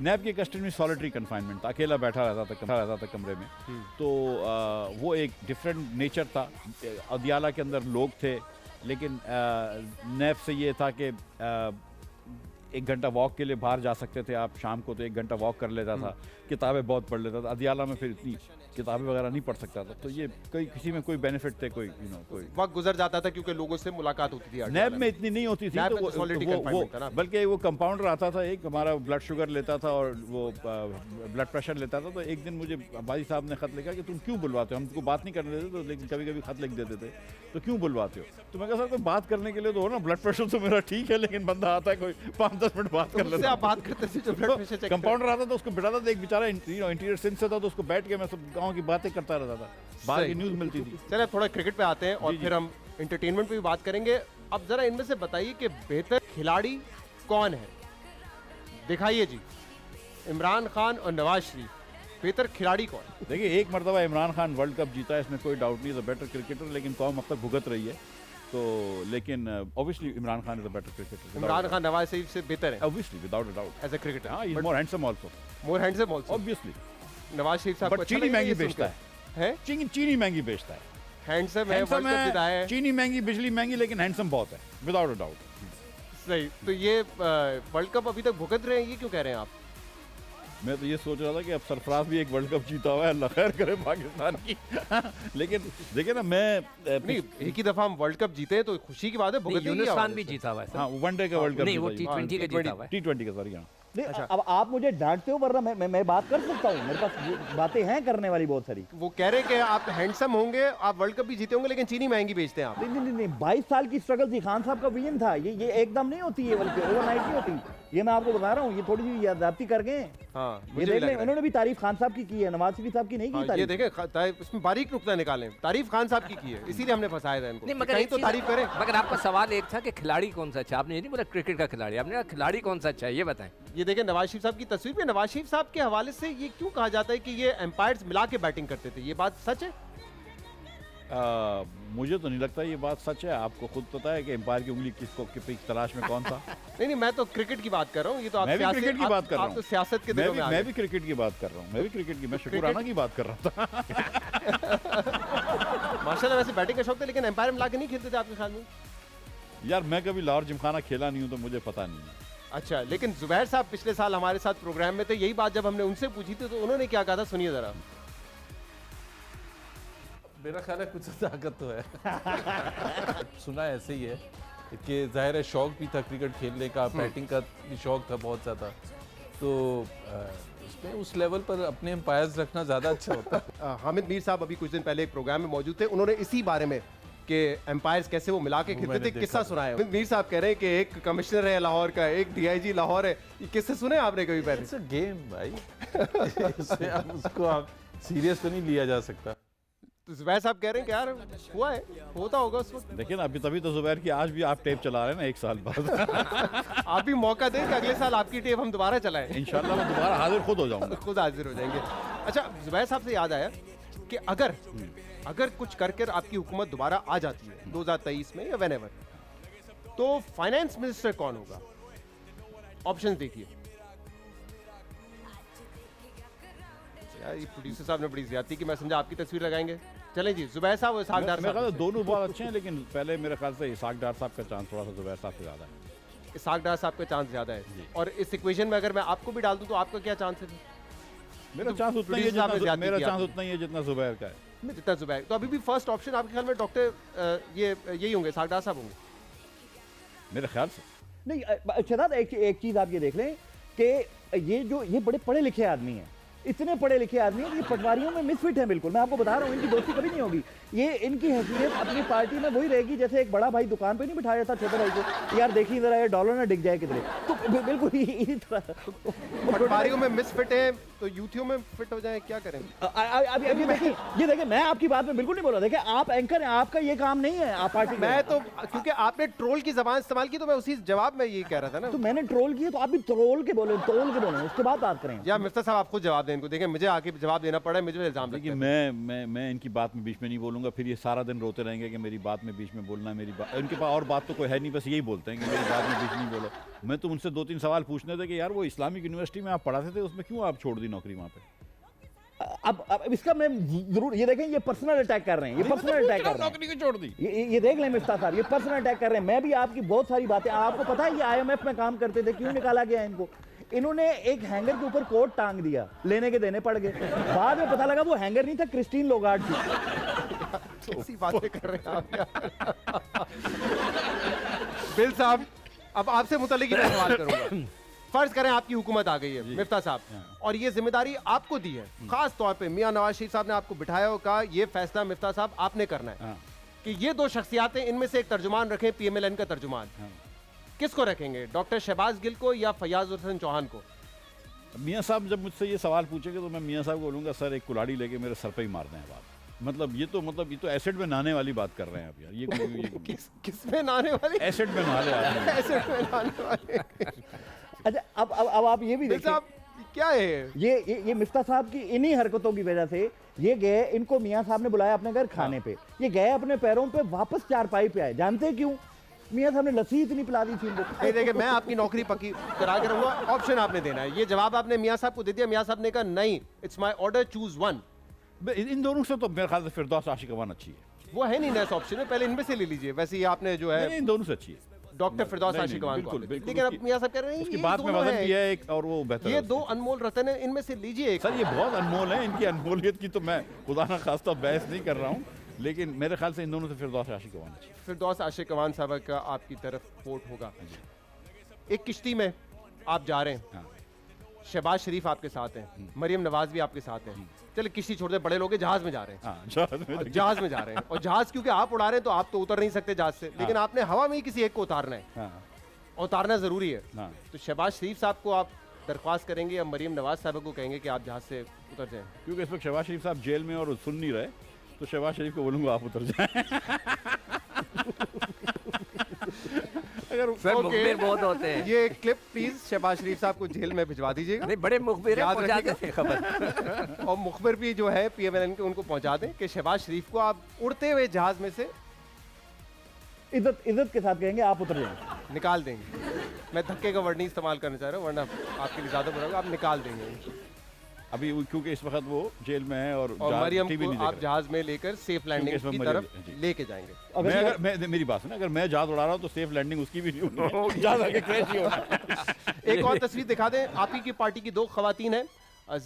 नैब की कस्टडी में सॉलिटरी कन्फाइनमेंट था, अकेला बैठा रहता था कमरे में। तो वो एक डिफरेंट नेचर था। अदियाला के अंदर लोग थे, लेकिन नैब से ये था कि 1 घंटा वॉक के लिए बाहर जा सकते थे आप, शाम को तो 1 घंटा वॉक कर लेता था, किताबें बहुत पढ़ लेता था। अदियाला में फिर इतनी किताबें वगैरह नहीं पढ़ सकता था, तो ये किसी में कोई बेनिफिट थे, कोई कोई वक्त गुजर जाता था क्योंकि लोगों से मुलाकात होती थी। नैब में इतनी नहीं होती थी, नैब तो में तो already confinement था ना। बल्कि वो कंपाउंडर आता था एक, हमारा ब्लड शुगर लेता था और वो ब्लड प्रेशर लेता था। तो एक दिन मुझे भाई साहब ने खत लिखा कि तुम क्यों बुलवाते हो, हमको बात नहीं करने देते तो, लेकिन कभी कभी खत लिख देते थे, तो क्यों बुलवाते हो? तो मैं कहा सर कोई बात करने के लिए तो हो ना, ब्लड प्रेशर तो मेरा ठीक है, लेकिन बंदा आता है कोई 5-10 मिनट बात कर लेता। आप बात करते थे जो ब्लड प्रेशर चेक कंपाउंडर आता था, उसको बिठाता था, एक बेचारा इंटीरियर सिंध से था, तो उसको बैठ के मैं सब गाँव की बातें करता रहता था, बाहर की न्यूज़ मिलती थी। चलिए थोड़ा क्रिकेट पे आते हैं और फिर हम एंटरटेनमेंट पे भी बात करेंगे। अब जरा इनमें से बताइए कि बेहतर खिलाड़ी कौन है? दिखाइए जी, इमरान खान और नवाज शरीफ, बेहतर खिलाड़ी कौन? देखिए, एक मरतबा इमरान खान वर्ल्ड कप जीता है, इसमें कोई डाउट नहीं, इज अ बेटर क्रिकेटर, लेकिन कौम अब तक भुगत रही है, तो लेकिन obviously Imran Khan is a better cricketer. Imran Khan Nawaz Sharif से बेहतर है obviously, without a doubt, as a cricketer. हां, he is more handsome also, more handsome also, obviously. Nawaz Sharif साहब को अच्छा चीनी लगेगा महंगी ये बेचता सुनकर? है, चीनी महंगी बेचता है, हैंडसम है, वर्ल्ड कप जीता है, चीनी महंगी, बिजली महंगी, लेकिन हैंडसम बहुत है, विदाउट अ डाउट। सही। तो ये वर्ल्ड कप अभी तक भुगत रहे हैं, ये क्यों कह रहे हैं आप? मैं तो ये सोच रहा था कि अब सरफराज भी एक वर्ल्ड कप जीता हुआ है, अल्लाह खैर करे पाकिस्तान की। लेकिन देखिए ना, मैं नहीं, एक ही दफा हम वर्ल्ड कप जीते हैं तो खुशी की बात है, भुगत यूनुस खान भी जीता हुआ है सर। हाँ, वनडे का वर्ल्ड कप नहीं, वो जीता है, T20 का जीता हुआ है। T20 का, सॉरी। हाँ, नहीं, अब आप मुझे डांटते हो, वरना मैं बात कर सकता हूँ, मेरे पास बातें हैं करने वाली बहुत सारी। वो कह रहे हैं कि आप हैंडसम होंगे, आप वर्ल्ड कप भी जीते होंगे, लेकिन चीनी महंगी बेचते हैं आप। नहीं, 22 साल की स्ट्रगल थी, खान साहब का विजन था, ये एकदम नहीं होती है, बल्कि ओवरनाइट नहीं होती, ये मैं आपको बता रहा हूँ, ये थोड़ी सी याददाश्ती कर गए। हाँ, ये देख लें, उन्होंने भी तारीफ खान साहब की है, नवाज शरीफ साहब की नहीं की ये तारीफ। देखें, इसमें बारीक नुकता निकालें, तारीफ खान साहब की है, इसीलिए हमने फंसाया था इनको। नहीं, मगर कहीं एक तो चीज़- तारीफ करें। मगर आपका सवाल एक था कि खिलाड़ी कौन सा अच्छा, आपने ये नहीं बोला क्रिकेट का खिलाड़ी, आपने कहा खिलाड़ी कौन सा अच्छा है, ये बताएं। ये देखें नवाज शरीफ साहब की तस्वीर में, नवाज शरीफ साहब के हवाले से ये क्यों कहा जाता है कि ये एम्पायर्स मिला के बैटिंग करते थे, ये बात सच है? मुझे तो नहीं लगता ये बात सच है, आपको खुद पता है कि एम्पायर की उंगली किसकी तलाश में कौन था। नहीं, मैं तो क्रिकेट की बात कर रहा हूँ, ये तो आप मैं भी क्रिकेट की बात कर रहा आप तो हूँ, सियासत के दिनों में आ मैं गए। भी क्रिकेट की बात कर रहा हूँ, मैं भी क्रिकेट की, मैं शुक्राना की बात कर रहा था। माशाल्लाह, वैसे बैटिंग का शौक था, लेकिन एम्पायर मिला के नहीं खेलते थे आपके ख्याल में? यार, मैं कभी लाहौर जिमखाना खेला नहीं हूँ, तो मुझे पता नहीं है। अच्छा, लेकिन जुबैर साहब पिछले साल हमारे साथ प्रोग्राम में थे, यही बात जब हमने उनसे पूछी थी तो उन्होंने क्या कहा था, सुनिए जरा। मेरा ख्याल है कुछ ताकत तो है। सुना ऐसे ही है कि जाहिर है शौक भी था क्रिकेट खेलने का, बैटिंग का भी शौक था बहुत ज़्यादा, तो उसमें उस लेवल पर अपने एम्पायर्स रखना ज़्यादा अच्छा होता है। हामिद मीर साहब अभी कुछ दिन पहले एक प्रोग्राम में मौजूद थे, उन्होंने इसी बारे में कि एम्पायर्स कैसे वो मिला के खेलते मैंने थे किस्सा देखा। सुनाया। हामिद मीर साहब कह रहे हैं कि एक कमिश्नर है लाहौर का, एक डीआईजी लाहौर है, ये किस्से सुने आपने कभी पहले? इट्स अ गेम भाई, इसमें आप उसको आप सीरियस तो नहीं लिया जा सकता। तो जुबैर साहब कह रहे हैं कि यार हुआ है, होता होगा उस वक्त। लेकिन अभी तभी तो जुबैर की आज भी आप टेप चला रहे हैं ना, 1 साल बाद। आप भी मौका दें कि अगले साल आपकी टेप हम दोबारा चलाएं। इंशाल्लाह मैं दोबारा हाजिर खुद हो जाऊंगा। खुद हाजिर हो जाएंगे। अच्छा, जुबैर साहब से याद आया कि अगर कुछ कर आपकी हुकूमत दोबारा आ जाती है 2023 में या व्हेनेवर, तो फाइनेंस मिनिस्टर कौन होगा? ऑप्शंस देखिए। यार, ये प्रोड्यूसर साहब ने बड़ी ज्यादती की, मैं समझा आपकी तस्वीर लगाएंगे। चलें जी, जुबैर साहब और इसहाक डार मेरे ख्याल साहब। से दोनों बहुत अच्छे हैं, लेकिन पहले मेरे ख्याल से इसहाक डार साहब का चांस थोड़ा सा जुबैर साहब से ज़्यादा है। इसहाक डार साहब का चांस ज्यादा है, और इस इक्वेशन में अगर मैं आपको भी डाल दूं तो आपका क्या चांस है? मेरा चांस उतना ही है प्रोड्यूसर साहब ने जितना ज्यादती मेरा की चांस आपकी। उतना ही है जितना जुबैर का है। जितना जुबैर, तो अभी भी फर्स्ट ऑप्शन आपके ख्याल में डॉक्टर यही होंगे, इसहाक डार साहब होंगे? मेरे ख्याल से नहीं, शहजाद, एक चीज आप ये देख लें कि ये बड़े पढ़े लिखे आदमी हैं, इतने पढ़े लिखे आदमी हैं कि ये पटवारियों में मिसफिट है बिल्कुल। मैं आपको बता रहा हूँ, इनकी दोस्ती कभी नहीं होगी। ये इनकी हैसियत अपनी पार्टी में वही रहेगी जैसे एक बड़ा भाई दुकान पे नहीं बिठाया जाता छोटे भाई को, यार देखिए जरा ये डॉलर ना डिग जाए किधरे, तो बिल्कुल इसी तरह। पटवारियों में मिसफिट है तो यूथियों में फिट हो जाए, क्या करें? अभी ये देखिए, मैं आपकी बात में बिल्कुल नहीं बोल रहा। देखिए, आप एंकर हैं, आपका ये काम नहीं है, आप पार्टी मैं तो, क्योंकि आपने ट्रोल की जबान इस्तेमाल की तो मैं उसी जवाब में यही कह रहा था ना। तो मैंने ट्रोल किया, तो आप भी तोल के बोले, उसके बाद बात करें। या मिफ्ता साहब आप खुद जवाब दें इनको, देखिए मुझे आके जवाब देना पड़ा है, मुझे इल्जाम देखिए, लगता है। मैं इनकी बात में बीच में नहीं बोलूंगा, फिर ये सारा दिन रोते रहेंगे कि मेरी बात में बीच में बोलना है, मेरी बात, उनके पास और बात तो कोई है नहीं, बस यही बोलते हैं कि मेरी बात में बीच नहीं बोलो। मैं तो उनसे 2-3 सवाल पूछने थे कि यार वो इस्लामिक यूनिवर्सिटी में आप पढ़ाते थे, उसमें क्यों आप छोड़ दी नौकरी वहाँ पे? अब इसका मैं जरूर ये देखें, ये पर्सनल अटैक कर रहे हैं, ये पर्सनल अटैक कर रहे हैं, नौकरी को छोड़ दी। ये देख लें मिफ्ता साहब, ये पर्सनल अटैक कर रहे हैं। मैं भी आपकी बहुत सारी बातें, आपको पता है ये IMF में काम करते थे, क्यों निकाला गया इनको? इन्होंने एक हैंगर के ऊपर कोट टांग दिया, लेने के देने पड़ गए, बाद में पता लगा वो हैंगर नहीं था, क्रिस्टीन लोगार्ड थी। कैसी बातें कर रहे हैं आप? बिल साहब, अब आपसे मुतल्लिक ही मैं सवाल करूंगा। फर्ज करें आपकी हुकूमत आ गई है मिफ्ता साहब, और ये जिम्मेदारी आपको दी है, खास तौर पे मियां नवाज शरीफ साहब ने आपको बिठाया हो, कहा ये फैसला मिफ्ता साहब आपने करना है कि ये दो शख्सियातें, इनमें से एक तर्जुमान रखें, PMLN का तर्जुमान। किसको रखेंगे, डॉक्टर शहबाज गिल को या फयाज हुसैन चौहान को? मियाँ साहब जब मुझसे ये सवाल पूछेंगे तो मैं मियाँ साहब को बोलूँगा, सर एक कुल्हाड़ी लेके मेरे सर पे ही मार दें बात। मतलब ये तो एसिड में नहाने वाली बात कर रहे हैं आप यार। ये किस में नहाने वाली? एसिड में नहा ले। एसिड में नहाने वाले। अच्छा, अब आप ये भी देखिए, क्या है ये मिफ्ता साहब की इन्हीं हरकतों की वजह से ये गए, इनको मियाँ साहब ने बुलाया अपने घर खाने पे, ये गए अपने पैरों पे वापस चारपाई पे आए। जानते हैं क्यों? मियाँ साहब ने लस्सी इतनी पिला दी थी इनको। देखिए, मैं आपकी नौकरी पक्की करा के रहूंगा, ऑप्शन आपने देना है। ये जवाब आपने मियाँ साहब को दे दिया, मियाँ साहब ने कहा नहीं, it's my order, choose one. इन दोनों से तो मेरे ख्याल से फिरदौस आशिक अवान अच्छी है। वो है नहीं नेक्स्ट ऑप्शन में, पहले इनमें से ले लीजिए। वैसे ये आपने जो है इन दोनों से अच्छी है डॉक्टर फिरदौस आशिक अवान को, लेकिन अब मियाँ साहब कह रहे हैं उसकी बात में वजन किया है एक, और वो बेहतर ये दो अनमोल रतन है, इनमें से लीजिए एक। सर ये बहुत अनमोल है, इनकी अनमोलियत की तो मैं खुदा ना खास्ता बहस नहीं कर रहा हूँ, लेकिन मेरे ख्याल से इन दोनों से फिरदौस आशिक अवान अच्छी है। फिरदौस आशिक अवान साहब का आपकी तरफ वोट होगा। एक किश्ती में आप जा रहे हैं, शहबाज शरीफ आपके साथ हैं, मरियम नवाज भी आपके साथ हैं। चलिए किश्ती छोड़ दे, बड़े लोग हैं, जहाज में जा रहे हैं। जहाज में जा रहे हैं, और जहाज क्योंकि आप उड़ा रहे हैं तो आप तो उतर नहीं सकते जहाज से, लेकिन आपने हवा में ही किसी एक को उतारना है, उतारना जरूरी है। तो शहबाज शरीफ साहब को आप दरख्वास्त करेंगे या मरियम नवाज साहब को कहेंगे कि आप जहाज से उतर जाएं? क्योंकि इस वक्त शहबाज शरीफ साहब जेल में और सुन नहीं रहे, तो शहबाज शरीफ को बोलूंगा आप उतर जाएं। अगर सर मुखबिर बहुत होते हैं। ये क्लिप प्लीज शहबाज शरीफ साहब को जेल में भिजवा दीजिएगा। नहीं, बड़े मुखबिर याद पहुंचा रखिएगा। देते खबर। और मुखबिर भी जो है PMLN के, उनको पहुंचा दें कि शहबाज शरीफ को आप उड़ते हुए जहाज में से इज्जत के साथ कहेंगे आप उतर जाएंगे, निकाल देंगे। मैं धक्के का वर्ड नहीं इस्तेमाल करना चाह रहा हूँ, वरना आपके लिए ज्यादा बुरा होगा। आप निकाल देंगे अभी क्योंकि इस वक्त वो जेल में है, और मरियम टीवी को नहीं देख आप रहे। जहाज में लेकर सेफ लैंडिंग की तरफ लेके जाएंगे। मैं मेरी बात सुना, अगर मैं जहाज उड़ा रहा हूँ तो सेफ लैंडिंग उसकी भी नहीं होगी, जहाज आगे क्रैश ही होना। एक और तस्वीर दिखा दें। आपकी की पार्टी की दो खवातीन हैं,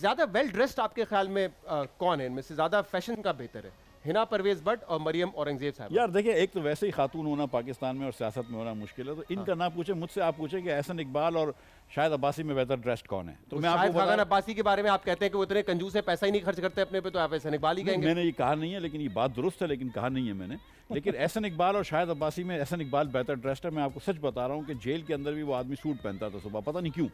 ज्यादा वेल ड्रेस्ड आपके ख्याल में कौन है इनमें से, ज्यादा फैशन का बेहतर है? हिना परवेज भट्ट और मरियम औरंगजेब साहब। यार देखिए, एक तो वैसे ही खातून होना पाकिस्तान में और सियासत में होना मुश्किल है, तो इनका ना पूछे, मुझसे आप पूछे कि एहसन इकबाल और शाहिद अब्बासी में बेहतर ड्रेस्ड कौन है, तो मैं आपको खान अब्बासी के बारे में आप कहते हैं कि वो इतने कंजूस है, पैसा ही नहीं खर्च करते अपने पे, तो आप एहसन इकबाल ही कहेंगे? मैंने ये कहा नहीं है, लेकिन ये बात दुरुस्त है, लेकिन कहा नहीं है मैंने। लेकिन एहसन इकबाल और शाहिद अब्बासी में एहसन इकबाल बेहतर ड्रेस्ड है। मैं आपको सच बता रहा हूँ कि जेल के अंदर भी वो आदमी सूट पहनता था सुबह, पता नहीं क्यों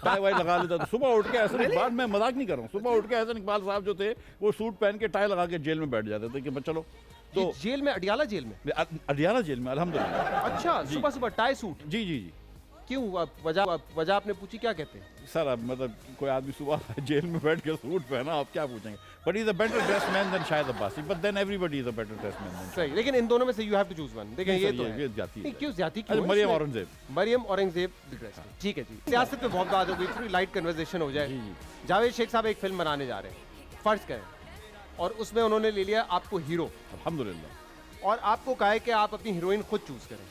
टाई वाई लगा लेता था सुबह उठ के। एहसन इकबाल, मैं मजाक नहीं कर रहा हूँ, सुबह उठ के एहसन इकबाल साहब जो थे वो सूट पहन के टाई लगा के जेल में बैठ जाते थे कि चलो। तो जेल में, अडियाला जेल में? अडियाला जेल में, अल्हम्दुलिल्लाह। अच्छा, सुबह सुबह टाई सूट? जी जी जी। क्यों, वजह आपने पूछी, क्या कहते हैं? सर अब मतलब कोई आदमी सुबह जेल में बैठ के सूट पहना, आप क्या पूछेंगे? But is a better dress man than Shahid Abbasi, but then everybody is a better dress man than. सही, लेकिन इन दोनों में से you have to choose one. देखिए ये तो है, जाती है। क्यों जाती क्यों? मरियम औरंगजेब। मरियम औरंगजेब ड्रेस, ठीक है जी। सियासत पे बहुत बात हो गई, थोड़ी लाइट कन्वर्सेशन हो जाए। जावेद शेख साहब एक फिल्म बनाने जा रहे हैं, फर्ज करें, और उसमें उन्होंने ले लिया आपको हीरो, अल्हम्दुलिल्लाह, और आपको कहा है कि आप अपनी हीरोइन खुद चूज करें,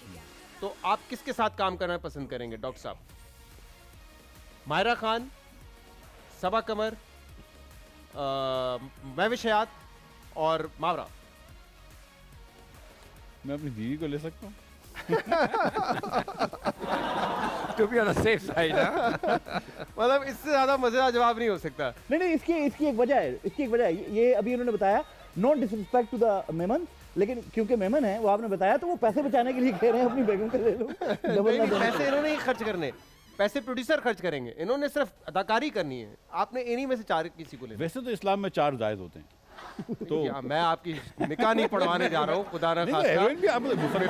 तो आप किसके साथ काम करना पसंद करेंगे डॉक्टर साहब? मायरा खान, सबा कमर, महविश हयात और मावरा? मैं अपनी बीवी को ले सकता हूँ। To be on the safe side, मतलब इससे ज्यादा मजेदार जवाब नहीं हो सकता। नहीं, इसकी एक वजह है, इसकी एक वजह है। ये अभी उन्होंने बताया, not disrespect to the Memon, लेकिन क्योंकि मेमन है वो आपने बताया, तो वो पैसे बचाने के लिए कह रहे हैं अपनी बेगम को ले लो। पैसे इन्होंने ही खर्च करने, पैसे प्रोड्यूसर खर्च करेंगे, इन्होंने सिर्फ अदाकारी करनी है। आपने इन्हीं में से चार किसी को ले। वैसे तो इस्लाम में 4 जायज होते हैं। तो मैं आपकी निकाह नहीं पढ़वाने जा रहा हूँ, खुदा ना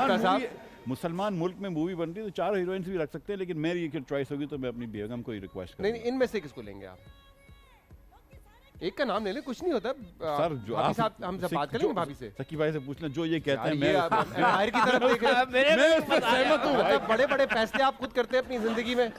खास्ता। मुसलमान मुल्क में मूवी बन रही है तो 4 हीरोइंस भी रख सकते हैं, लेकिन मेरी एक चॉइस होगी तो मैं अपनी बेगम को ही रिक्वेस्ट करूंगा। नहीं, इनमें से किसको लेंगे आप? एक का नाम ले ले, कुछ नहीं होता सर। जो आप साहब हमसे बात करेंगे भाभी से, सकी भाई से पूछना जो ये कहते हैं। मैं बाहर की तरफ देख रहा हूँ, मैं उस पर सहमत हूँ। बड़े बड़े फैसले आप खुद करते हैं अपनी जिंदगी में,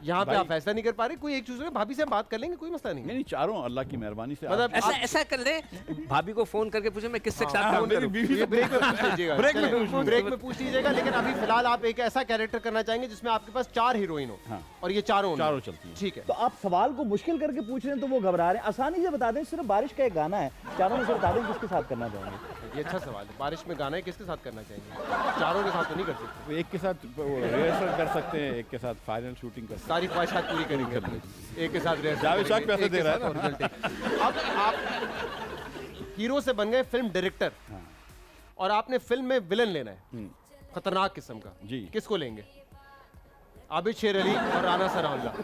यहाँ पे भाई- आप फैसला नहीं कर पा रहे, कोई एक चूज भाभी से हम बात कर लेंगे, कोई मसला नहीं है। नहीं चारों अल्लाह की मेहरबानी से मतलब ऐसा ऐसा कर ले, भाभी को फोन करके पूछे मैं किसके साथ काम मेरी करूं? बीवी ये ब्रेक में पूछ लीजिएगा, ब्रेक में चलिए, पूछ लीजिए। ब्रेक में पूछ लीजिएगा। लेकिन अभी फिलहाल आप एक ऐसा कैरेक्टर करना चाहेंगे जिसमें आपके पास 4 हीरोइन हो हाँ। और ये चारों चलती हैं। ठीक है। तो आप सवाल को मुश्किल करके पूछ रहे हैं तो वो घबरा रहे हैं। आसानी से बता दें, सिर्फ बारिश का एक गाना है, चारों में से बता दें किसके साथ करना चाहेंगे। ये अच्छा सवाल है, बारिश में गाना है, किसके साथ करना चाहेंगे? चारों के साथ तो नहीं कर सकते, एक के साथ रिहर्सल कर सकते हैं, एक के साथ फाइनल शूटिंग कर सकते सारी ख्वाहिशात पूरी करेंगे अपनी। एक के साथ rehearsal जावेद शाह करेंगे, पैसे एक दे के रहा है साथ ना। original take। अब आप हीरो से बन गए फिल्म डायरेक्टर और आपने फिल्म में विलन लेना है खतरनाक किस्म का, जी। किसको लेंगे? आबिद शेर अली और राना सनाउल्लाह। हैं।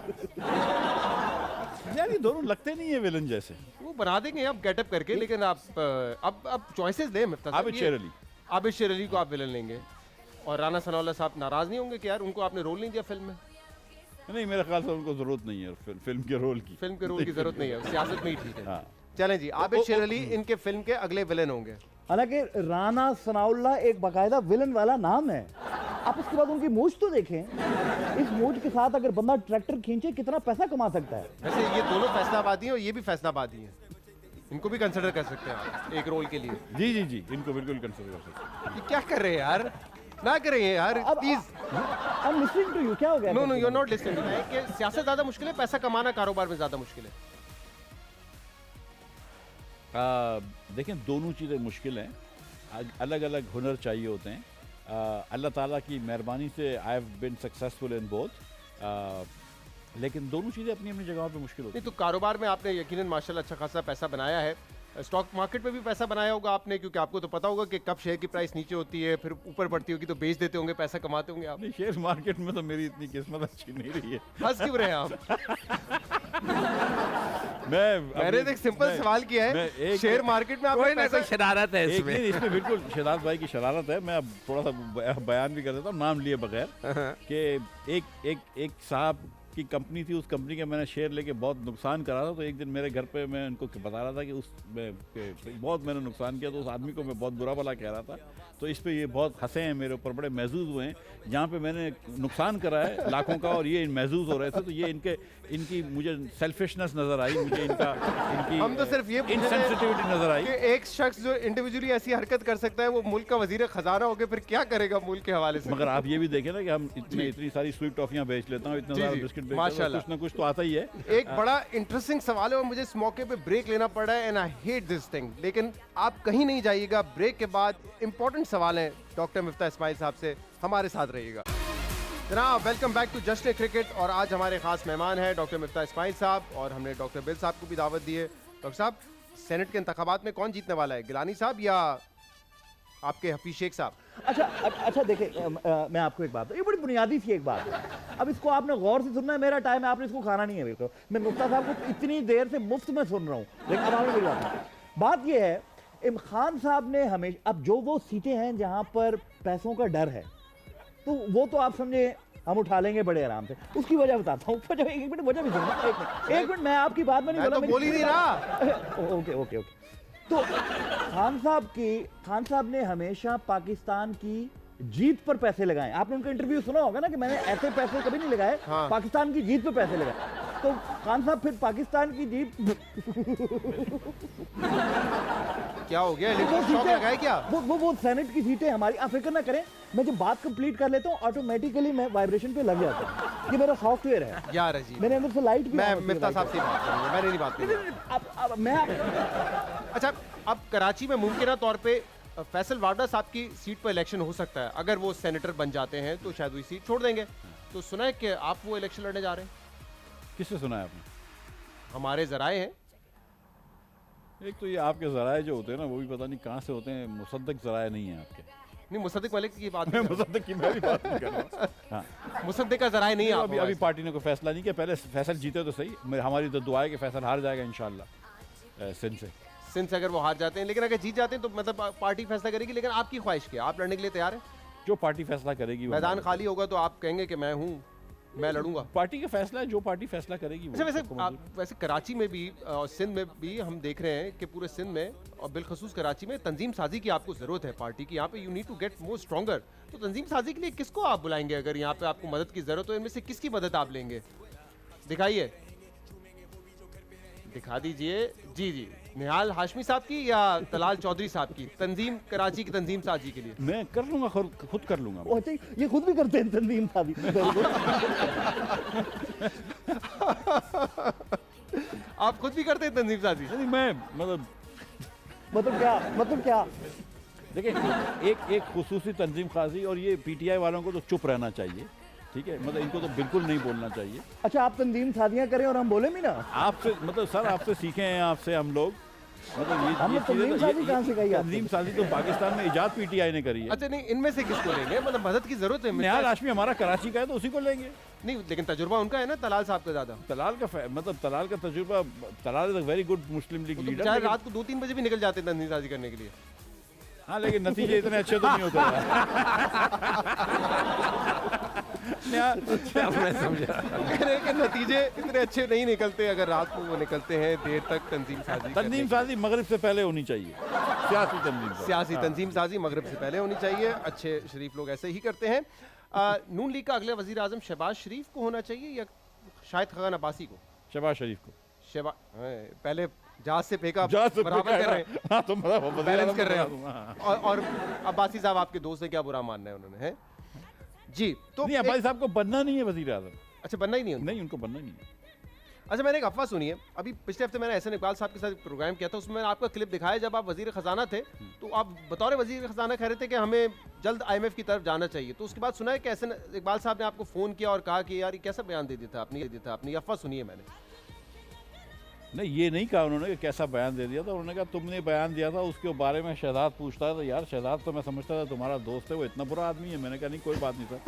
यार ये दोनों लगते नहीं है विलन जैसे। वो बना देंगे आप गेटअप करके, लेकिन आप अब चॉइसेस दें मिफ्ता साहब। आबिद ये- शेर अली। आबिद शेर अली को आप विलन लेंगे और राना सनाउल्लाह साहब नाराज नहीं होंगे कि यार उनको आपने रोल नहीं दिया फिल्म में? नहीं मेरे ख्याल से उनको जरूरत नहीं है फिल्म के रोल की। फिल्म के रोल की जरूरत नहीं है, सियासत में ही ठीक है। हाँ। चलें जी, आबिद शेर अली इनके फिल्म के अगले विलन होंगे। हालांकि राना सनाउल्लाह एक बाकायदा विलन वाला नाम है। आप उसके बाद उनकी मूछ तो देखें, इस मूछ के साथ अगर बंदा ट्रैक्टर खींचे कितना पैसा कमा सकता है। वैसे ये दोनों फैसलाबादी हैं और ये भी फैसलाबादी हैं, इनको भी कंसिडर कर सकते हैं आप एक रोल के लिए। जी जी जी इनको बिल्कुल कंसिडर कर सकते हैं। ये क्या कर रहे हैं यार, ना करें यार अब please. I am listening to you, क्या हो गया? No no you are not listening. कि सियासत ज्यादा मुश्किल है, पैसा कमाना कारोबार में ज्यादा मुश्किल है। देखें दोनों चीज़ें मुश्किल हैं, अलग अलग हुनर चाहिए होते हैं। अल्लाह ताला की मेहरबानी से I have been successful in both, लेकिन दोनों चीज़ें अपनी अपनी जगहों पे मुश्किल होती नहीं तो कारोबार में आपने यकीनन माशाल्लाह अच्छा खासा पैसा बनाया है, स्टॉक मार्केट में भी पैसा बनाया होगा आपने, क्योंकि आपको तो पता होगा कि कब शेयर की प्राइस नीचे होती है फिर ऊपर बढ़ती होगी तो बेच देते होंगे, पैसा कमाते होंगे आप। नहीं शेयर मार्केट में तो मेरी इतनी किस्मत अच्छी नहीं रही है। हंस क्यों रहे हैं आप? मैंने तो एक सिंपल सवाल किया है, शेयर मार्केट में आपका कोई ना पैसा कोई शरारत है एक इसमें। नहीं इसमें बिल्कुल शहजाद भाई की शरारत है। मैं अब थोड़ा सा बयान भी कर देता हूँ नाम लिए बगैर कि एक साहब की कंपनी थी, उस कंपनी के मैंने शेयर लेके बहुत नुकसान करा था। तो एक दिन मेरे घर पे मैं उनको बता रहा था कि बहुत मैंने नुकसान किया, तो उस आदमी को मैं बहुत बुरा भला कह रहा था। तो इस पे ये बहुत हंसे हैं मेरे ऊपर, बड़े महसूस हुए हैं। जहाँ पे मैंने नुकसान करा है लाखों का और ये महसूस हो रहे थे, तो ये इनकी मुझे सेल्फिशनेस नजर आई, मुझे इनकी हम तो सिर्फ ये पूछ रहे हैं इनसेंसिटिविटी नजर आई कि एक शख्स जो इंडिविजुअली ऐसी हरकत कर सकता है वो मुल्क का वजीर खजाना होकर फिर क्या करेगा मुल्क के हवाले से। मगर आप ये भी देखें ना कि हम इतनी सारी स्वीट टॉफियां बेच लेता हूँ, इतना जी, सारा जी, बिस्किट बेच लेता हूँ, माशाल्लाह। कुछ ना कुछ तो आता ही है। एक बड़ा इंटरेस्टिंग सवाल है और मुझे इस मौके पे ब्रेक लेना पड़ रहा है and I hate this thing, लेकिन आप कहीं नहीं जाइएगा। ब्रेक के बाद इंपॉर्टेंट सवाल है डॉक्टर मिफ्ता इस्माइल साहब से, हमारे साथ रहिएगा। जनाब वेलकम बैक टू जश्न क्रिकेट और आज हमारे खास मेहमान हैं डॉक्टर मिफ्ता इस्माइल साहब और हमने डॉक्टर बिल साहब को भी दावत दी है। डॉक्टर साहब, सेनेट के इंतखाबात में कौन जीतने वाला है, गिलानी साहब या आपके हफीज शेख साहब? अच्छा देखें, मैं आपको एक बात, ये बड़ी बुनियादी सी एक बात है, अब इसको आपने गौर से सुनना है, मेरा टाइम है, आपने इसको खाना नहीं है। बिल्कुल मैं मुफ्ता साहब को इतनी देर से मुफ्त में सुन रहा हूँ, लेकिन अब आपने मेरी बात ये है, इमरान खान साहब ने हमेशा, अब जो वो सीटें हैं जहाँ पर पैसों का डर है, तो वो तो आप समझे हम उठा लेंगे बड़े आराम से। उसकी वजह बताता हूँ, एक मिनट वजह भी सुनो, एक मिनट मैं आपकी बात में नहीं मैं बोला, तो बोल ही नहीं रहा। ओके तो खान साहब ने हमेशा पाकिस्तान की जीत पर पैसे लगाए। आपने उनका इंटरव्यू सुना होगा ना कि मैंने ऐसे पैसे कभी नहीं लगाए, हाँ। पाकिस्तान की जीत पे पैसे लगाए। तो खान साहब फिर पाकिस्तान की जीत क्या हो गया, वो इलेक्ट्रिक शॉक लगा है क्या? वो सेनेट की सीटें हमारी, आप फिक्र ना करें, मैं जब बात कंप्लीट कर लेता हूँ ऑटोमेटिकली मैं वाइब्रेशन पे लग जाता हूँ, ये मेरा सॉफ्टवेयर है। यार अजीब, मेरे अंदर से लाइट भी मैं ऑन होती है, मिफ्ता लाइट साहब से बात करूंगा, मैंने नहीं बात की। अच्छा, अब कराची में मुमकिन तौर पे फैसल वाडा साहब की सीट पर इलेक्शन हो सकता है, अगर वो सेनेटर बन जाते हैं तो शायद वो सीट छोड़ देंगे। तो सुना है कि आप वो इलेक्शन लड़ने जा रहे हैं? किससे सुना है आपने? हमारे जराए हैं। एक तो ये आपके जराए जो होते हैं ना वो भी पता नहीं कहाँ से होते हैं, मुसद्दक जराए नहीं है आपके। नहीं, मुसद्दिक मलिक की बात मैं मुसद्दक की मैं भी बात नहीं कर रहा। हाँ मुसद्दिक का जराए नहीं है आप। अभी पार्टी ने कोई फैसला नहीं किया, पहले फैसल जीते तो सही। हमारी तो दुआ है कि फैसल हार जाएगा इंशाल्लाह सिंध से। सिंध से अगर वो हार जाते हैं, लेकिन अगर जीत जाते हैं तो मतलब पार्टी फैसला करेगी। लेकिन आपकी ख्वाहिश क्या, आप लड़ने के लिए तैयार हैं? जो पार्टी फैसला करेगी, मैदान खाली होगा तो आप कहेंगे कि मैं हूँ, मैं लड़ूंगा? पार्टी का फैसला है, जो पार्टी फैसला करेगी। अच्छा, वैसे कराची में भी और सिंध में भी हम देख रहे हैं कि पूरे सिंध में और बिलखसूस कराची में तंजीम साजी की आपको जरूरत है पार्टी की। यहाँ पे you need to get more stronger. तो तंजीम साजी के लिए किसको आप बुलाएंगे? अगर यहाँ पे आपको मदद की जरूरत हो, इनमें से किसकी मदद आप लेंगे? दिखाइए, दिखा दीजिए। जी जी, निहाल हाशमी साहब की या तलाल चौधरी साहब की तंजीम, कराची की तंजीम साजी के लिए? मैं कर लूंगा, खुद कर लूंगा। ओ, अच्छा, ये खुद भी करते हैं तंजीम साजी। आप खुद भी करते हैं तंजीम साजी? नहीं, मैं मतलब क्या? देखिए, एक खुसूसी तंजीम खाजी, और ये पीटीआई वालों को तो चुप रहना चाहिए, ठीक है? मतलब इनको तो बिल्कुल नहीं बोलना चाहिए। अच्छा, आप तंजीम साजियां करें और हम बोले भी ना? आपसे मतलब सर, आपसे सीखे हैं, आपसे हम लोग, मतलब हमने तंजीम साजी कहाँ सिखाई आपको? तंजीम साजी तो पाकिस्तान में इजाद पीटीआई ने करी है। अच्छा, नहीं, इनमें से किसको लेंगे? मतलब मदद की जरूरत है। निहाल हाशमी हमारा कराची का है, तो उसी को लेंगे। नहीं, लेकिन तजुर्बा उनका है ना, तलाल साहब का ज्यादा। तलाल का तजुर्बा, Talal is a very good Muslim league leader. चाहे रात को 2-3 बजे भी निकल जाते हैं तंजीम साजी करने के लिए। हाँ, लेकिन नतीजे इतने अच्छे तो नहीं होते। मैं समझा। के नतीजे इतने अच्छे नहीं निकलते अगर रात को वो निकलते हैं देर तक तंजीम साजी मगरिब से पहले होनी चाहिए। सियासी तंजीम साजी मगरिब से पहले होनी चाहिए। अच्छे शरीफ लोग ऐसे ही करते हैं। नून लीग का अगले वजीर आजम शहबाज शरीफ को होना चाहिए या शाहिद खान अब्बासी को? शहबाज शरीफ को। पहले जहाज से फेंका, बराबर कर रहे हैं। हाँ, तो बैलेंस कर रहे हैं। और अब्बासी साहब आपके दोस्त हैं, क्या बुरा मानना है उन्होंने? है जी, तो नहीं, अब्बासी साहब को बनना नहीं है वजीर आजम। अच्छा, बनना ही नहीं? नहीं, उनको बनना नहीं है। अच्छा, मैंने एक अफवाह सुनी है, अभी पिछले हफ्ते मैंने एहसन इकबाल साहब के साथ प्रोग्राम किया था, उसमें मैंने आपका क्लिप दिखाया जब आप वजीर खजाना थे, तो आप बतौर वजीर खजाना कह रहे थे कि हमें जल्द IMF की तरफ जाना चाहिए। तो उसके बाद सुना है कि एहसन इकबाल साहब ने आपको फ़ोन किया और कहा कि यार ये कैसा बयान दे दिया था आपने, ये अफवाह सुनी है मैंने। नहीं, ये नहीं कहा उन्होंने कि कैसा बयान दे दिया था। उन्होंने कहा तुमने बयान दिया था, उसके बारे में शहजाद पूछता है, तो यार शहजाद तो मैं समझता था तुम्हारा दोस्त है, वो इतना बुरा आदमी है। मैंने कहा नहीं, कोई बात नहीं सर,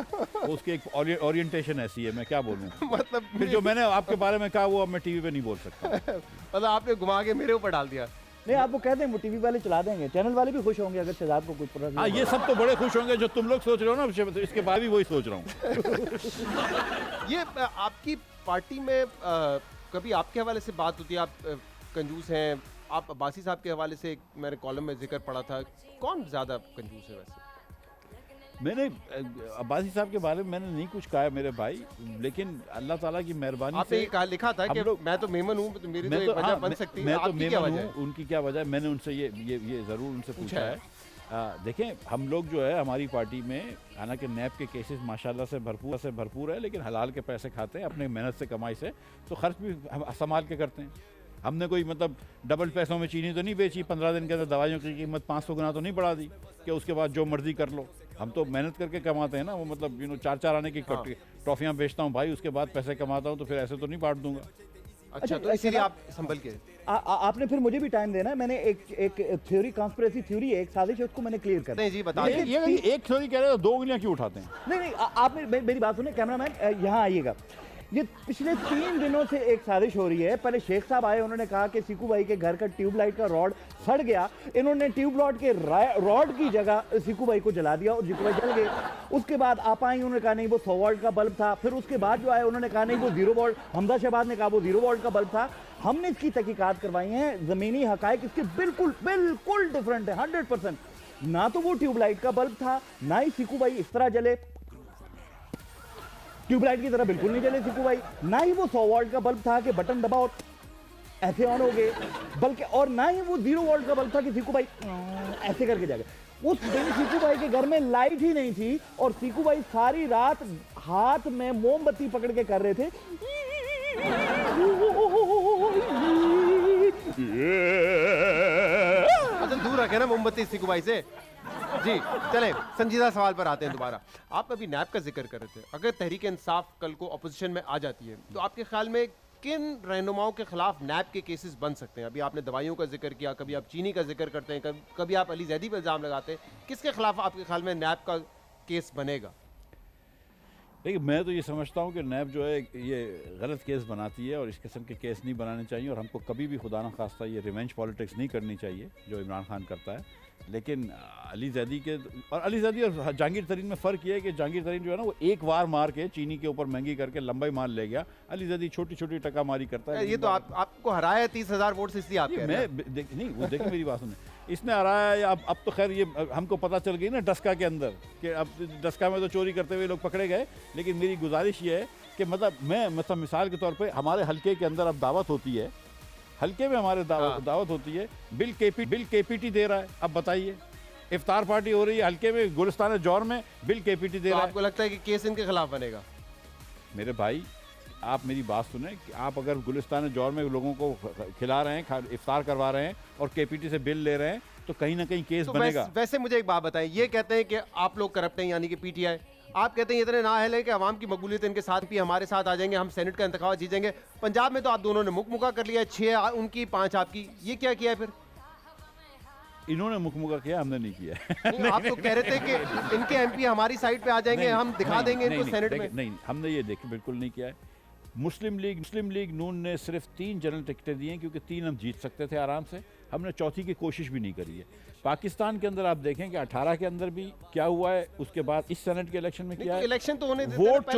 वो उसकी एक ओरिएंटेशन ऐसी है, मैं क्या बोलूँ। मतलब फिर जो मैंने आपके बारे में कहा वो अब मैं टीवी पे नहीं बोल सकता। मतलब आपने घुमा के मेरे ऊपर डाल दिया। नहीं, आपको कह दें वो टीवी वाले चला देंगे, चैनल वाले भी खुश होंगे अगर शहजाद को कुछ पता। हाँ, ये सब तो बड़े खुश होंगे जो तुम लोग सोच रहे हो ना, तो इसके बाद भी वही सोच रहा हूँ। ये आपकी पार्टी में कभी आपके हवाले से बात होती है? आप कंजूस हैं, आप अब्बासी साहब के हवाले से मेरे कॉलम में जिक्र पड़ा था, कौन ज़्यादा कंजूस है वैसे? मैंने अब्बासी साहब के बारे में मैंने नहीं कुछ कहा है मेरे भाई, लेकिन अल्लाह ताला की मेहरबानी से आपने ये लिखा था कि मैं तो मेमन हूँ, तो मेरी तो वजह बन सकती है। मैं तो मेमन हूँ, उनकी क्या वजह है? मैंने उनसे ये ज़रूर उनसे पूछा है। देखें, हम लोग जो है हमारी पार्टी में, हालांकि नैब के केसेस माशाल्लाह से भरपूर है, लेकिन हलाल के पैसे खाते हैं अपने मेहनत से कमाई से, तो खर्च भी हम संभाल के करते हैं। हमने कोई मतलब डबल पैसों में चीनी तो नहीं बेची, 15 दिन के अंदर दवाइयों की कीमत 500 गुना तो नहीं बढ़ा दी कि उसके बाद जो मर्जी कर लो। हम तो मेहनत करके कमाते हैं ना, वो मतलब 4 आने की ट्रॉफियाँ बेचता हूँ भाई, उसके बाद पैसे कमाता हूँ, तो फिर ऐसे तो नहीं बांट दूंगा। अच्छा, तो इसीलिए आप संभल के आपने फिर मुझे भी टाइम देना है। मैंने एक थ्योरी, कॉन्स्पिरेसी थ्योरी है, एक साजिश है, उसको मैंने क्लियर कर जी बता दें। ये एक थ्योरी कह रहे हो, 2 उंगलियां क्यों उठाते हैं? नहीं, आपने मेरी बात सुने, कैमरामैन यहाँ आइएगा। ये पिछले 3 दिनों से एक साजिश हो रही है। पहले शेख साहब आए, उन्होंने कहा कि सीकू भाई के घर का ट्यूबलाइट का रॉड सड़ गया, इन्होंने ट्यूबलाइट के रॉड की जगह सीकू भाई को जला दिया और सीकू भाई जल गए। उसके बाद आप आई, उन्होंने कहा नहीं वो 100 वोल्ट का बल्ब था। फिर उसके बाद जो आए उन्होंने कहा नहीं वो 0 वोल्ट, हमदा शहबाज ने कहा वो 0 वोल्ट का बल्ब था। हमने इसकी तहकीकात करवाई है, जमीनी हकायक इसके बिल्कुल डिफरेंट है, 100%। ना तो वो ट्यूबलाइट का बल्ब था, ना ही सीकू भाई इस तरह जले, ट्यूबलाइट की तरह बिल्कुल नहीं जले सीकू भाई, ना ही वो 100 वोल्ट का बल्ब था कि बटन दबाओ ऐसे ऑन हो गए, बल्कि और ना ही वो 0 वोल्ट का बल्ब था कि सीकू भाई ऐसे करके जाएगा। उस दिन सीकू भाई के घर में लाइट ही नहीं थी और सीकू भाई सारी रात हाथ में मोमबत्ती पकड़ के कर रहे थे। दूर रखे ना मोमबत्ती सीकू भाई से। जी चलें, संजीदा सवाल पर आते हैं दोबारा। आप अभी नैब का जिक्र कर रहे थे, अगर तहरीक इंसाफ कल को अपोजिशन में आ जाती है तो आपके ख्याल में किन रहनुमाओं के खिलाफ नैब के केसेस बन सकते हैं? अभी आपने दवाइयों का जिक्र किया, कभी आप चीनी का जिक्र करते हैं, कभी आप अली जैदी पर इल्ज़ाम लगाते हैं, किसके खिलाफ आपके ख्याल में नैब का केस बनेगा? देखिए, मैं तो ये समझता हूँ कि नैब जो है ये गलत केस बनाती है और इस किस्म के केस नहीं बनाने चाहिए, और हमको कभी भी खुदा न खास्ता ये रिवेंज पॉलिटिक्स नहीं करनी चाहिए जो इमरान खान करता है। लेकिन अली जैदी और जहांगीर तरीन में फ़र्क ये है कि जहांगीर तरीन जो है ना वो एक वार मार के चीनी के ऊपर महंगी करके लंबाई मार ले गया, अली जैदी छोटी छोटी टका मारी करता है। ये तो आपको हराया 30,000 वोट से, इसलिए आप कह रहे हैं। नहीं, वो देखिए मेरी बात सुने, इसने हराया है। अब तो खैर ये हमको पता चल गई ना डस्का के अंदर कि अब डस्का में तो चोरी करते हुए लोग पकड़े गए, लेकिन मेरी गुजारिश ये है कि मतलब मिसाल के तौर पे हमारे हलके के अंदर अब दावत होती है, हलके में हमारे दावत होती है, बिल केपीटी दे रहा है। अब बताइए, इफ्तार पार्टी हो रही है हलके में, गुलिस्तान जौर में, बिल केपीटी दे तो रहा है। आपको लगता है कि केस इनके खिलाफ बनेगा? मेरे भाई आप मेरी बात सुने कि आप अगर गुलिस्तान जौर में लोगों को खिला रहे हैं, इफ्तार करवा रहे हैं और केपीटी से बिल ले रहे हैं, तो कहीं ना कहीं केस तो बनेगा। वैसे मुझे एक बात बताएं, ये कहते हैं कि आप लोग करप्ट हैं यानी कि पीटीआई, आप कहते हैं इतने नाअहल है कि अवाम की मकबूलियत इनके साथ भी हमारे साथ आ जाएंगे, हम सेनेट का इंतखाब जीतेंगे। पंजाब में तो आप दोनों ने मुकमुका कर लिया, 6 उनकी 5 आपकी, ये क्या किया है फिर? इन्होंने मुकमुका किया, हमने नहीं किया। नहीं, आप तो कह रहे थे कि इनके एमपी हमारी साइड पे आ जाएंगे, हम दिखा देंगे इनको सेनेट में। नहीं, हमने ये देखिए बिल्कुल नहीं किया है। मुस्लिम लीग नून ने सिर्फ 3 जनरल टिकटें दी हैं क्योंकि 3 हम जीत सकते थे आराम से, हमने चौथी की कोशिश भी नहीं करी है। पाकिस्तान के अंदर आप देखें कि 18 के अंदर भी क्या हुआ है, उसके बाद इस सेनेट के इलेक्शन में क्या है, इलेक्शन तो होने वोट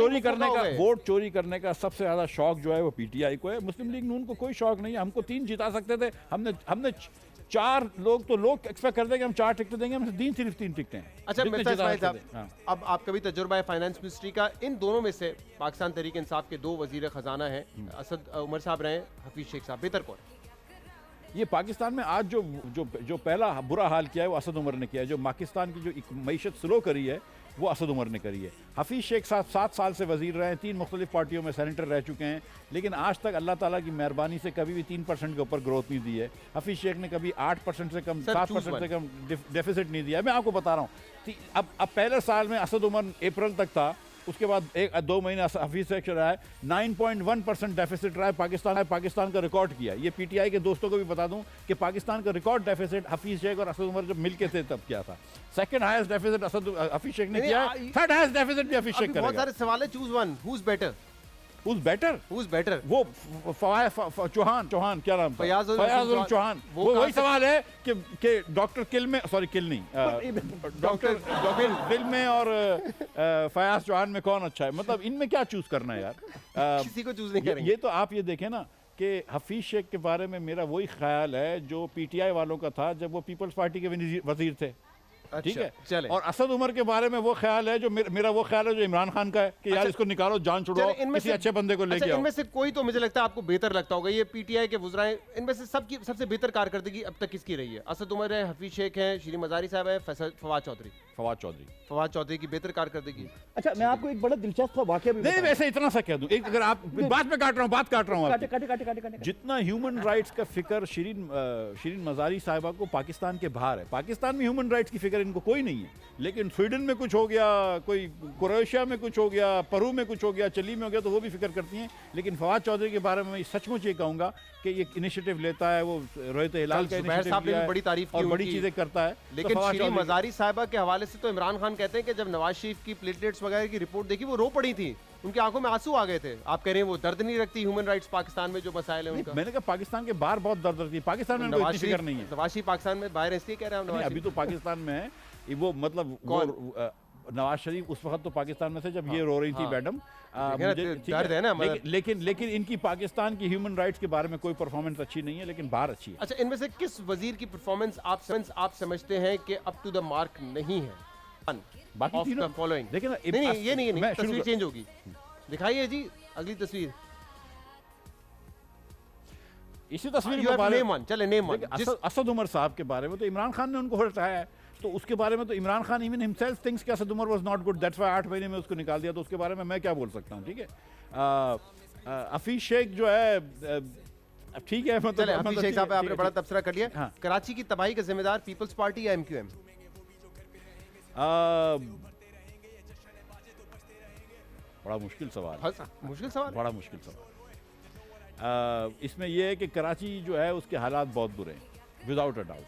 चोरी करने का सबसे ज्यादा शौक जो है वो पीटीआई को है। मुस्लिम लीग नून को कोई शौक नहीं है। हमको 3 जिता सकते थे, हमने 4 लोग एक्सपेक्ट कर देंगे हम 4 टिकटें देंगे, हमसे दी सिर्फ 3 टिकटें। अच्छा मिर्जा इस्माइल साहब, अब आपका भी तजुर्बा है फाइनेंस मिनिस्ट्री का, इन दोनों में से पाकिस्तान तहरीक इंसाफ के 2 वजीर खजाना हैं, असद उमर साहब रहे, हफीज शेख साहब, बेहतर कौन? ये पाकिस्तान में आज जो पहला बुरा हाल किया है वो असद उमर ने किया है। जो पाकिस्तान की जो मईशत स्लो करी है वो असद उमर ने करी है। हफीज़ शेख साहब 7 साल से वजीर रहे हैं, 3 मुख्तलिफ पार्टियों में सेनेटर रह चुके हैं, लेकिन आज तक अल्लाह ताला की मेहरबानी से कभी भी 3% के ऊपर ग्रोथ नहीं दी है। हफीज़ शेख ने कभी 8% से कम, 7% से कम डेफिसिट नहीं दिया। मैं आपको बता रहा हूँ, अब पहले साल में असद उमर अप्रैल तक था, उसके बाद 2 महीने हफीज शेख रहा है, 9.1% डेफिसिट रहा है। पाकिस्तान का रिकॉर्ड किया। ये पीटीआई के दोस्तों को भी बता दूं कि पाकिस्तान का रिकॉर्ड डेफिसिट हफीज शेख और असद उमर जब मिलके थे तब क्या था। Second highest deficit Hafeez Shaikh ने किया, थर्ड हाईएस्ट डेफिसिट भी हफीज शेख करेगा। बहुत सारे सवाल है, choose one, who is better? Who's better? वो चौहान क्या नाम? फयाज चौहान। वो वही सवाल है कि डॉक्टर किल नहीं, डॉक्टर बिल में और फयाज चौहान में कौन अच्छा है? मतलब इनमें क्या चूज करना है यार? किसी को चूज नहीं करेंगे। ये तो आप ये देखें ना कि हफीज शेख के बारे में मेरा वही ख्याल है जो पीटीआई वालों का था जब वो पीपल्स पार्टी के वजीर थे। ठीक है, चले। और असद उमर के बारे में वो ख्याल है जो मेरा वो ख्याल है जो इमरान खान का है कि यार इसको निकालो, जान छुड़ाओ, किसी अच्छे बंदे को लेके आओ। इनमें से कोई तो मुझे लगता है आपको बेहतर लगता होगा, ये पीटीआई के वुज़राए, इनमें से सबसे बेहतर कारकर्दगी अब तक किसकी रही है? असद उमर है, हफीज शेख है, शीरी मजारी साहब है, फवाद चौधरी की बेहतर कारकर्दगी। अच्छा मैं आपको एक बड़ा दिलचस्प वाकया भी नहीं, वैसे इतना सा कह दूं, एक अगर आप बात काट रहा हूं काटे जितना ह्यूमन राइट्स का फिक्र शीरीन मजारी साहिबा को पाकिस्तान के बाहर है, पाकिस्तान में ह्यूमन राइट्स की फिक्र इनको कोई नहीं है, लेकिन स्वीडन में कुछ हो गया, कोई क्रोएशिया में कुछ हो गया, पेरू में कुछ हो गया, चिली में हो गया, तो वो भी फिक्र करती हैं। लेकिन फवाद चौधरी के बारे में मैं सचमुच ये कहूंगा कि ये इनिशिएटिव लेता है, वो रोहित हिलाल का इनिशिएटिव लिया है, बड़ी तारीफ और बड़ी चीजें करता है। लेकिन शीरीन मजारी साहिबा के हवाले से तो इमरान खान कहते हैं कि जब नवाज शरीफ की प्लेटलेट्स वगैरह की रिपोर्ट देखी वो रो पड़ी थी, उनकी आंखों में आंसू आ गए थे। आप कह रहे हैं वो दर्द नहीं रखती ह्यूमन राइट्स पाकिस्तान में जो मसाइल है उनका? मैंने कहा पाकिस्तान के बाहर बहुत दर्द रखती है, पाकिस्तान में कोई फिक्र नहीं है। नवाज शरीफ पाकिस्तान में बाहर इसलिए कह रहे हैं अभी तो पाकिस्तान में है वो, मतलब नवाज शरीफ उस वक्त तो पाकिस्तान में थे जब ये रो रही थी मैडम, दर्द है ना, लेकिन इनकी पाकिस्तान की ह्यूमन राइट्स के बारे में कोई परफॉर्मेंस अच्छी नहीं है, लेकिन बाहर अच्छी है। अच्छा, इनमें से किस वजीर की परफॉर्मेंस आप समझते हैं कि अप टू द मार्क नहीं है? बाकी तीनों फॉलोइंग देखिए ना, ये नहीं तस्वीर चेंज होगी, दिखाइए जी अगली तस्वीर। इसी तस्वीर के बारे में चले नेम वन, असद उमर साहब के बारे में तो इमरान खान ने उनको हटाया है, तो उसके बारे में तो Imran Khan even himself thinks कि Asad Umar was not good, that's why 8 महीने में उसको निकाल दिया, तो उसके बारे में मैं क्या बोल सकता हूं? ठीक है, हफीज शेख जो है ठीक है, मतलब हफीज शेख साहब आपने बड़ा तबसरा कर लिया। कराची की तबाही का जिम्मेदार पीपल्स पार्टी या एमक्यूएम? बड़ा मुश्किल सवाल, बड़ा मुश्किल सवाल। इसमें यह है कि कराची जो है उसके हालात बहुत बुरे हैं विदाउट अ डाउट,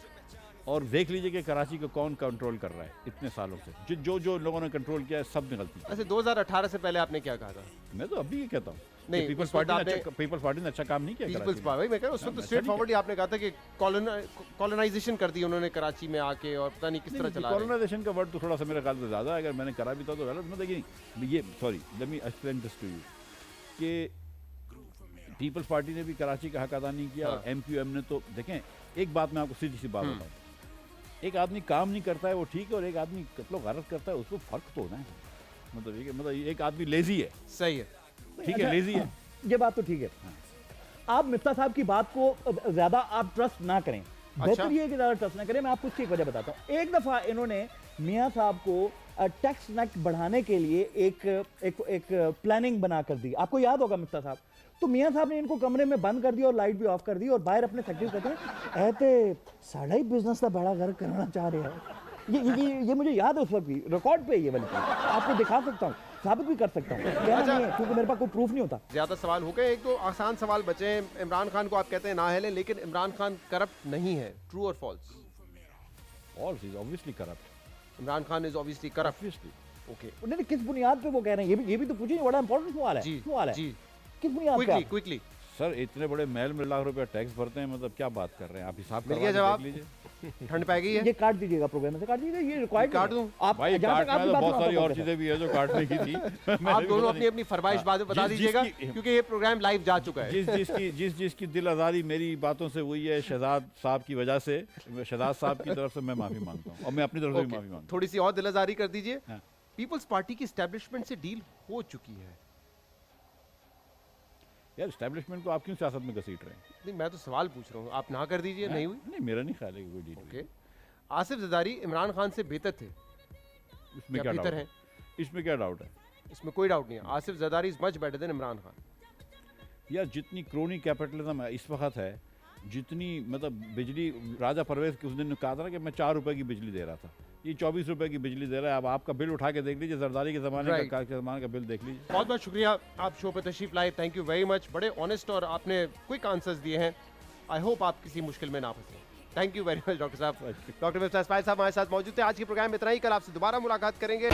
और देख लीजिए कि कराची को कौन कंट्रोल कर रहा है इतने सालों से, जो लोगों ने कंट्रोल किया है सब ने गलती। अच्छा, 2018 से पहले आपने क्या कहा था? मैं तो अभी ये कहता हूँ नहीं, पीपल्स पार्टी ने अच्छा काम नहीं किया। पीपल्स पार्टी मैं कह रहा हूं, उस वक्त स्ट्रेट फॉरवर्ड ही आपने कहा था कि कॉलोनाइजेशन कर दी उन्होंने कराची में आके, और पता नहीं किस तरह चला। कॉलोनाइजेशन का वर्ड तो थोड़ा सा मेरे ख्याल से ज़्यादा है, अगर मैंने करा भी था तो गलत, मतलब ये sorry let me explain this to you कि पीपल्स पार्टी ने भी कराची का हक अदा नहीं किया, एमक्यूएम ने तो, देखें एक बात मैं आपको सीधी सी बात बताऊँ, एक आदमी काम नहीं करता है वो ठीक है, और एक आदमी कत्लो गारत करता है उसको फर्क तो होना है। मतलब एक आदमी लेजी है, सही है। ठीक है, लेजी है। ये बात तो ठीक है। आप मिफ्ता साहब की बात को ज्यादा आप ट्रस्ट ना करें, बेहतर ये है कि ज्यादा ट्रस्ट ना करें। मैं आपको उसकी एक वजह बताता हूँ। एक दफा इन्होंने मियां साहब को टैक्स नेट बढ़ाने के लिए एक प्लानिंग बना कर दी, आपको याद होगा मिफ्ता साहब। तो मियां साहब ने इनको कमरे में बंद कर दिया और लाइट भी ऑफ कर दी, और बाहर अपने सेक्रेटरी कहते हैं ऐते साढ़ा ही बिजनेस का बड़ा घर करना चाह रहे हैं। ये मुझे याद है उस वक्त भी, रिकॉर्ड पे ये वाली चीज़ आपको दिखा सकता हूँ, साबित भी कर सकता हूँ, कहना नहीं है क्योंकि मेरे पास कोई प्रूफ नहीं होता। ज्यादा सवाल हो गए, एक दो आसान सवाल बचे हैं। इमरान खान को आप कहते हैं ना हेले, लेकिन इमरान खान करप्ट नहीं है, ट्रू और false? False, is obviously corrupt. Imran Khan is obviously corrupt. Obviously. Okay, उन्होंने किस बुनियाद पे वो कह रहे हैं, ये भी तो पूछिए, बड़ा इंपॉर्टेंट सवाल है। सवाल है जी, किस बुनियाद पे? क्विकली सर इतने बड़े महल में लाख रुपया टैक्स भरते हैं, मतलब क्या बात कर रहे हैं आप? हिसाब मिल करवा गया के जवाब? देख लीजिए। ठंड पै गई है। ये काट दीजिएगा, प्रोग्राम में से काट दीजिएगा, ये रिक्वायर्ड काट दूं? आप भाई जहाँ तक काटना है आपकी तो बात बहुत सुना सारी तो और बोल चीजें भी है जो काटने की थी। आप दोनों अपनी अपनी फरमाइश बता दीजिएगा, क्योंकि ये प्रोग्राम लाइव जा चुका है। जिसकी दिल आज़ारी मेरी बातों से हुई है शहजाद साहब की वजह से, शहजाद साहब की तरफ से मैं माफी मांगता हूँ, और मैं अपनी तरफ से भी माफी मांगता हूँ। थोड़ी सी और दिलआज़ारी कर दीजिए। हाँ। पीपल्स पार्टी की एस्टेब्लिशमेंट से डील हो चुकी है। यार एस्टैब्लिशमेंट को आप क्यों सियासत में घसीट रहे हैं? नहीं, मैं तो सवाल पूछ रहा हूँ, आप ना कर दीजिए। नहीं हुई? नहीं, मेरा नहीं ख्याल है कि कोई डील हुई। ओके, आसिफ जरदारी इमरान खान से बेहतर थे। इसमें क्या बेहतर डाउट है? है? इसमें क्या डाउट है? इसमें कोई डाउट नहीं है। Asif Zardari is much better than Imran Khan. यार जितनी क्रोनी कैपिटलिज्म है इस वक्त है, जितनी मतलब बिजली, राजा परवेज उस दिन कहा था ना कि मैं 4 रुपए की बिजली दे रहा था, ये 24 रुपए की बिजली दे रहा है। अब आपका बिल उठा के देख लीजिए, जरदारी के ज़माने का बिल देख लीजिए। बहुत बहुत शुक्रिया, आप शो पर तशरीफ लाए, थैंक यू वेरी मच। बड़े ऑनेस्ट और आपने क्विक आंसर्स दिए हैं। आई होप आप किसी मुश्किल में ना फंसे। Thank you very much doctor साहब। डॉक्टर मिफ्ता इस्माइल साहब हमारे साथ मौजूद थे। आज के प्रोग्राम में इतना ही, कल आपसे दोबारा मुलाकात करेंगे।